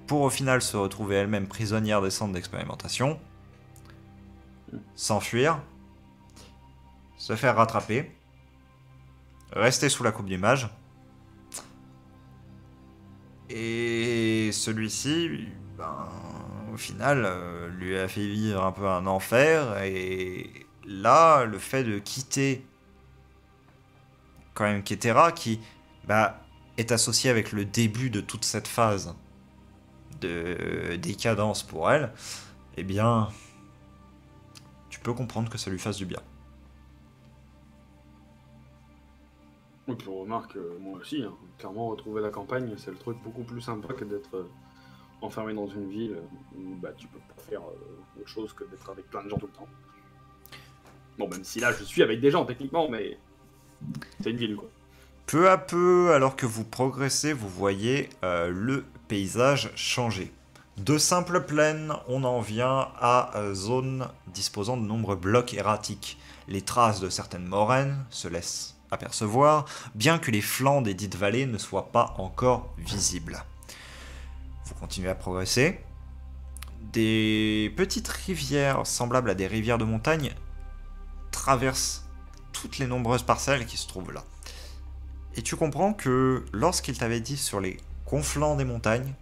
pour au final se retrouver elle-même prisonnière des centres d'expérimentation, s'enfuir, se faire rattraper, rester sous la coupe du mage, et celui-ci, au final, lui a fait vivre un peu un enfer, et là, le fait de quitter quand même Ketera, qui est associé avec le début de toute cette phase de décadence pour elle, eh bien, tu peux comprendre que ça lui fasse du bien. Et puis on remarque, moi aussi, hein, clairement retrouver la campagne, c'est le truc beaucoup plus sympa que d'être enfermé dans une ville où tu peux pas faire autre chose que d'être avec plein de gens tout le temps. Bon, même si là je suis avec des gens techniquement, mais c'est une ville quoi. Peu à peu, alors que vous progressez, vous voyez le paysage changer. De simples plaines, on en vient à zones disposant de nombreux blocs erratiques. Les traces de certaines moraines se laissent apercevoir, bien que les flancs des dites vallées ne soient pas encore visibles. Vous continuez à progresser. Des petites rivières semblables à des rivières de montagne traversent toutes les nombreuses parcelles qui se trouvent là. Et tu comprends que lorsqu'il t'avait dit sur les conflans des montagnes,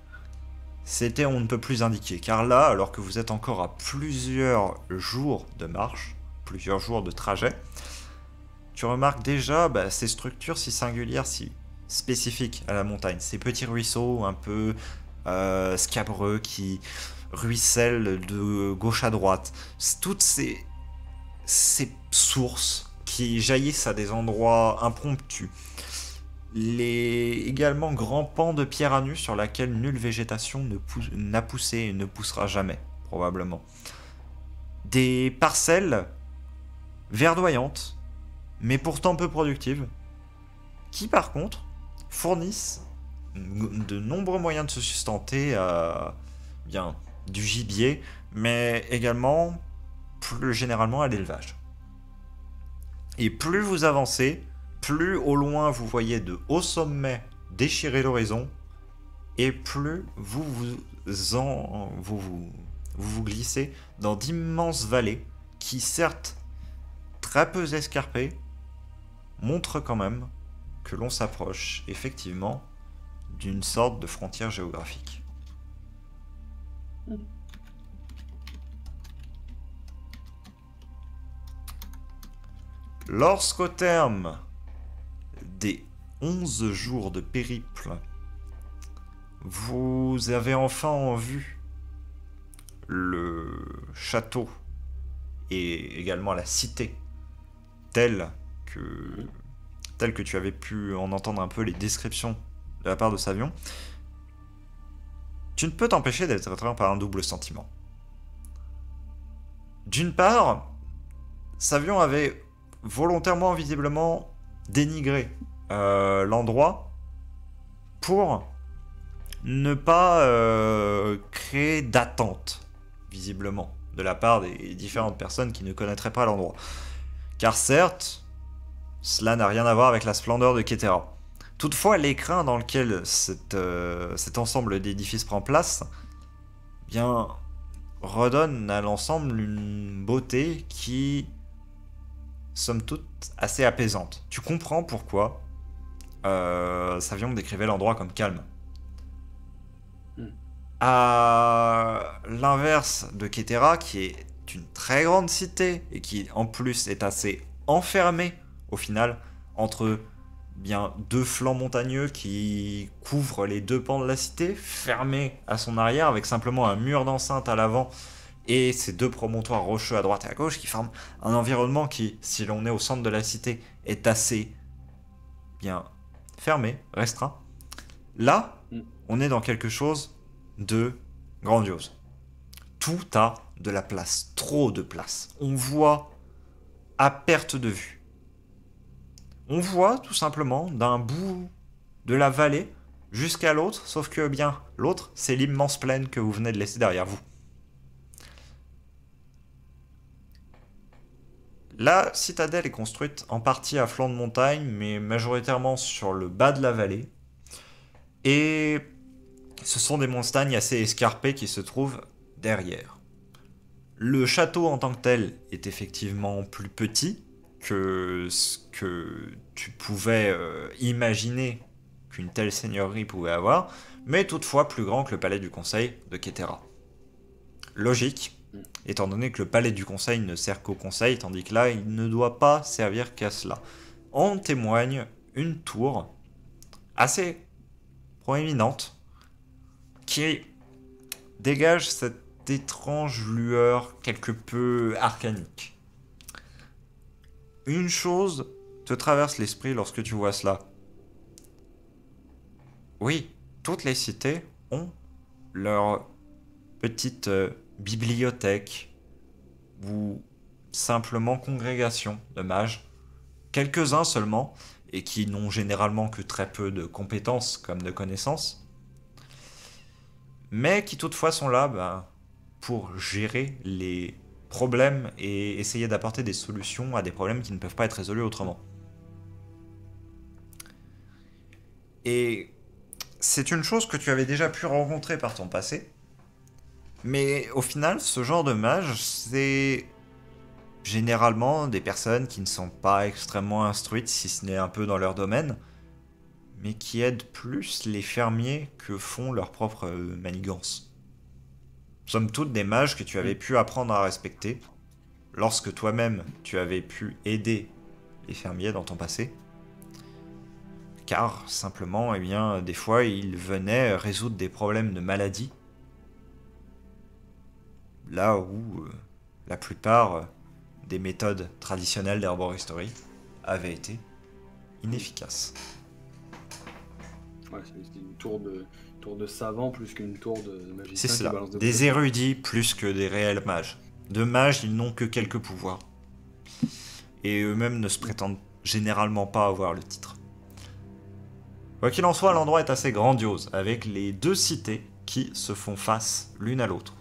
c'était on ne peut plus indiqué. Car là, alors que vous êtes encore à plusieurs jours de marche, plusieurs jours de trajet, tu remarques déjà ces structures si singulières, si spécifiques à la montagne. Ces petits ruisseaux un peu scabreux qui ruissellent de gauche à droite. Toutes ces sources qui jaillissent à des endroits impromptus. Les également grands pans de pierre à nu sur laquelle nulle végétation n'a poussé et ne poussera jamais, probablement. Des parcelles verdoyantes, mais pourtant peu productives, qui par contre fournissent de nombreux moyens de se sustenter à du gibier, mais également plus généralement à l'élevage. Et plus vous avancez, plus au loin vous voyez de hauts sommets déchirer l'horizon, et plus vous glissez dans d'immenses vallées qui, certes très peu escarpées, montrent quand même que l'on s'approche effectivement d'une sorte de frontière géographique. Lorsqu'au terme des 11 jours de périple, vous avez enfin en vue le château et également la cité telle que tu avais pu en entendre un peu les descriptions de la part de Savion, tu ne peux t'empêcher d'être atteint par un double sentiment. D'une part, Savion avait volontairement, visiblement, dénigré l'endroit pour ne pas créer d'attente, visiblement, de la part des différentes personnes qui ne connaîtraient pas l'endroit. Car certes, cela n'a rien à voir avec la splendeur de Ketera. Toutefois, l'écrin dans lequel cet ensemble d'édifices prend place, redonne à l'ensemble une beauté qui, somme toute, assez apaisante. Tu comprends pourquoi Savion décrivait l'endroit comme calme. À l'inverse de Ketera, qui est une très grande cité et qui en plus est assez enfermée au final entre deux flancs montagneux qui couvrent les deux pans de la cité, fermés à son arrière avec simplement un mur d'enceinte à l'avant et ces deux promontoires rocheux à droite et à gauche qui forment un environnement qui, si l'on est au centre de la cité, est assez fermé, restreint. Là, on est dans quelque chose de grandiose. Tout a de la place, trop de place. On voit à perte de vue. On voit tout simplement d'un bout de la vallée jusqu'à l'autre, sauf que l'autre, c'est l'immense plaine que vous venez de laisser derrière vous. La citadelle est construite en partie à flanc de montagne, mais majoritairement sur le bas de la vallée. Et ce sont des montagnes assez escarpées qui se trouvent derrière. Le château en tant que tel est effectivement plus petit que ce que tu pouvais imaginer qu'une telle seigneurie pouvait avoir, mais toutefois plus grand que le palais du conseil de Ketera. Logique, étant donné que le palais du conseil ne sert qu'au conseil, tandis que là, il ne doit pas servir qu'à cela. En témoigne une tour assez proéminente qui dégage cette étrange lueur quelque peu arcanique. Une chose te traverse l'esprit lorsque tu vois cela. Oui, toutes les cités ont leur petite bibliothèque ou simplement congrégation de mages. Quelques-uns seulement, et qui n'ont généralement que très peu de compétences comme de connaissances, mais qui toutefois sont là pour gérer les problèmes et essayer d'apporter des solutions à des problèmes qui ne peuvent pas être résolus autrement. Et c'est une chose que tu avais déjà pu rencontrer par ton passé, mais au final, ce genre de mage, c'est généralement des personnes qui ne sont pas extrêmement instruites, si ce n'est un peu dans leur domaine, mais qui aide plus les fermiers que font leur propre manigance. Somme toute des mages que tu avais pu apprendre à respecter lorsque toi-même tu avais pu aider les fermiers dans ton passé. Car simplement, eh bien, des fois, ils venaient résoudre des problèmes de maladie. Là où la plupart des méthodes traditionnelles d'herboristerie avaient été inefficaces. Ouais, c'est une tour de savant plus qu'une tour de magicien. C'est qui cela, balance des érudits plus que des réels mages. De mages, ils n'ont que quelques pouvoirs. Et eux-mêmes ne se prétendent généralement pas avoir le titre. Quoi qu'il en soit, l'endroit est assez grandiose, avec les deux cités qui se font face l'une à l'autre.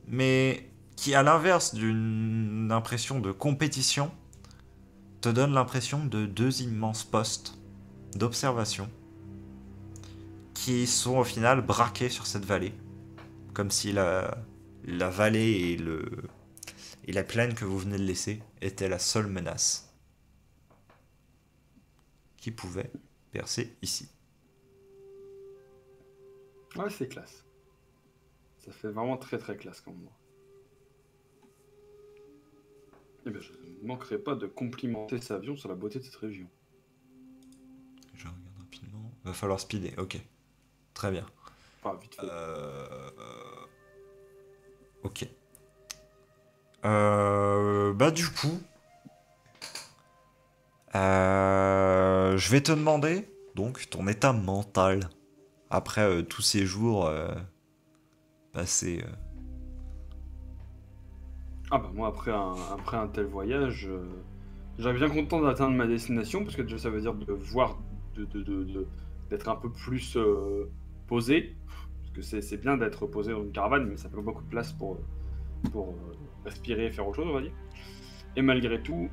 Mais qui, à l'inverse d'une impression de compétition, te donne l'impression de deux immenses postes d'observation qui sont au final braqués sur cette vallée. Comme si la vallée et la plaine que vous venez de laisser étaient la seule menace qui pouvait percer ici. Ouais, c'est classe. Ça fait vraiment très très classe comme moi. Eh bien, je ne manquerai pas de complimenter Savion sur la beauté de cette région. Je regarde rapidement. Va falloir speeder, ok. Très bien. Enfin, vite fait. Ok. Bah du coup... je vais te demander, donc, ton état mental. Après tous ces jours passés... Ah bah moi, après un tel voyage, j'aurais bien content d'atteindre ma destination, parce que déjà ça veut dire de voir, d'être un peu plus posé. Parce que c'est bien d'être posé dans une caravane, mais ça fait pas beaucoup de place pour respirer et faire autre chose, on va dire. Et malgré tout,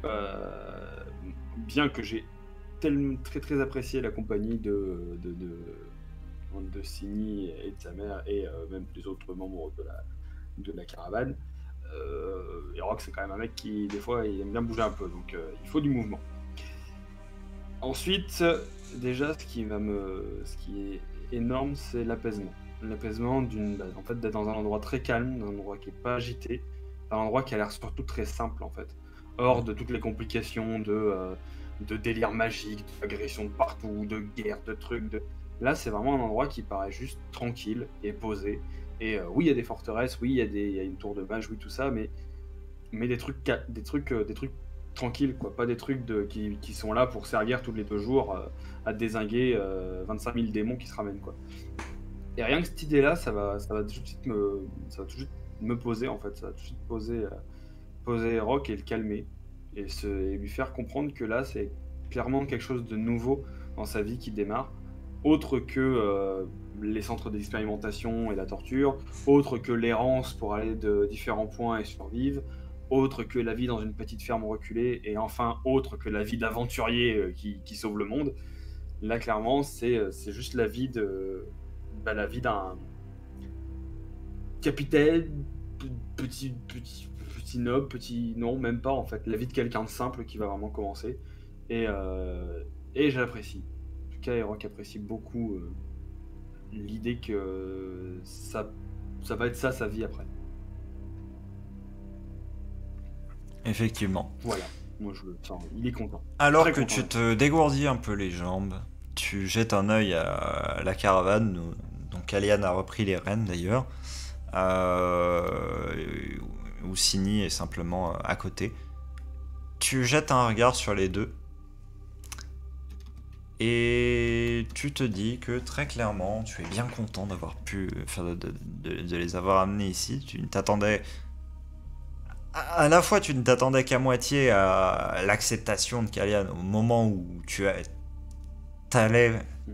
bien que j'ai très très apprécié la compagnie de Signy et de sa mère, et même des autres membres de la caravane, et Rock, c'est quand même un mec qui, des fois, il aime bien bouger un peu, donc il faut du mouvement. Ensuite, déjà, ce qui est énorme, c'est l'apaisement. L'apaisement en fait, d'être dans un endroit très calme, un endroit qui est pas agité, un endroit qui a l'air surtout très simple, en fait. Hors de toutes les complications de délire magique, d'agression de partout, de guerre, de trucs. Là, c'est vraiment un endroit qui paraît juste tranquille et posé. Et oui, il y a des forteresses, oui, il y a une tour de mage, oui, tout ça, mais des trucs tranquilles, quoi. Pas des trucs qui sont là pour servir tous les 2 jours à dézinguer 25 000 démons qui se ramènent, quoi. Et rien que cette idée-là, ça va tout de suite me poser, en fait. Ça va tout de suite poser Rock et le calmer. Et lui faire comprendre que là, c'est clairement quelque chose de nouveau dans sa vie qui démarre. Autre que les centres d'expérimentation et la torture, autre que l'errance pour aller de différents points et survivre, autre que la vie dans une petite ferme reculée, et enfin autre que la vie d'aventurier qui sauve le monde. Là, clairement, c'est juste la vie d'un capitaine, petit noble, non, même pas en fait, la vie de quelqu'un de simple qui va vraiment commencer. Et j'apprécie. En tout cas, Rock apprécie beaucoup l'idée que ça va être ça sa vie après. Effectivement. Voilà, moi il est content. Alors Très que content. tu te dégourdis un peu les jambes, tu jettes un œil à la caravane, dont Kalian a repris les rênes d'ailleurs, où Signy est simplement à côté. Tu jettes un regard sur les deux, et tu te dis que très clairement, tu es bien content d'avoir pu de les avoir amenés ici. Tu ne t'attendais... À la fois, tu ne t'attendais qu'à moitié à l'acceptation de Kalian au moment où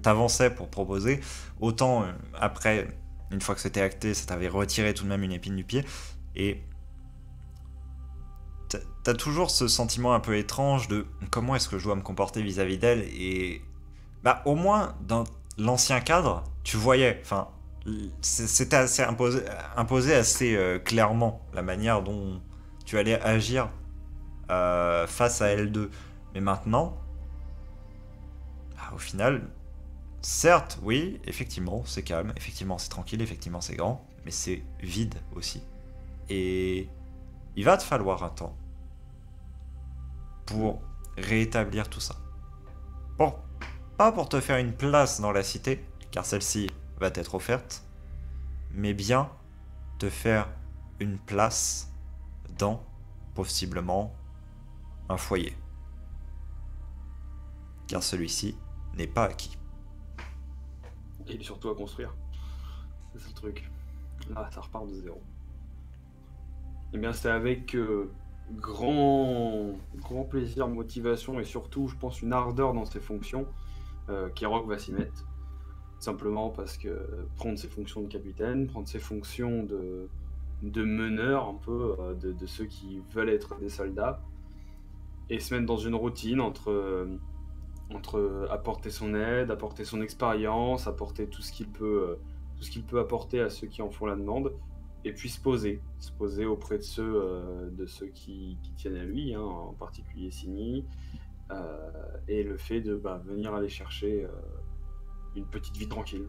t'avançais pour proposer. Autant après, une fois que c'était acté, ça t'avait retiré tout de même une épine du pied. Et t'as toujours ce sentiment un peu étrange de comment est-ce que je dois me comporter vis-à-vis d'elle. Et bah, au moins, dans l'ancien cadre, tu voyais, enfin, c'était assez imposé assez clairement la manière dont tu allais agir face à L2. Mais maintenant, bah, au final, Certes, oui, effectivement, c'est calme, effectivement, c'est tranquille, effectivement, c'est grand, mais c'est vide aussi. Et il va te falloir un temps pour rétablir tout ça. Bon, pas pour te faire une place dans la cité, car celle-ci va t'être offerte, mais bien te faire une place dans, possiblement, un foyer. Car celui-ci n'est pas acquis. Et il est surtout à construire. C'est le truc. Là, ça repart de zéro. Eh bien, c'est avec grand plaisir, motivation et surtout, je pense, une ardeur dans ses fonctions qu'Erock va s'y mettre. Simplement parce que prendre ses fonctions de capitaine, prendre ses fonctions de meneur, un peu, de ceux qui veulent être des soldats, et se mettre dans une routine entre apporter son aide, apporter son expérience, apporter tout ce qu'il peut apporter à ceux qui en font la demande, et puis se poser auprès de ceux qui tiennent à lui, hein, en particulier Signy, et le fait de venir aller chercher une petite vie tranquille.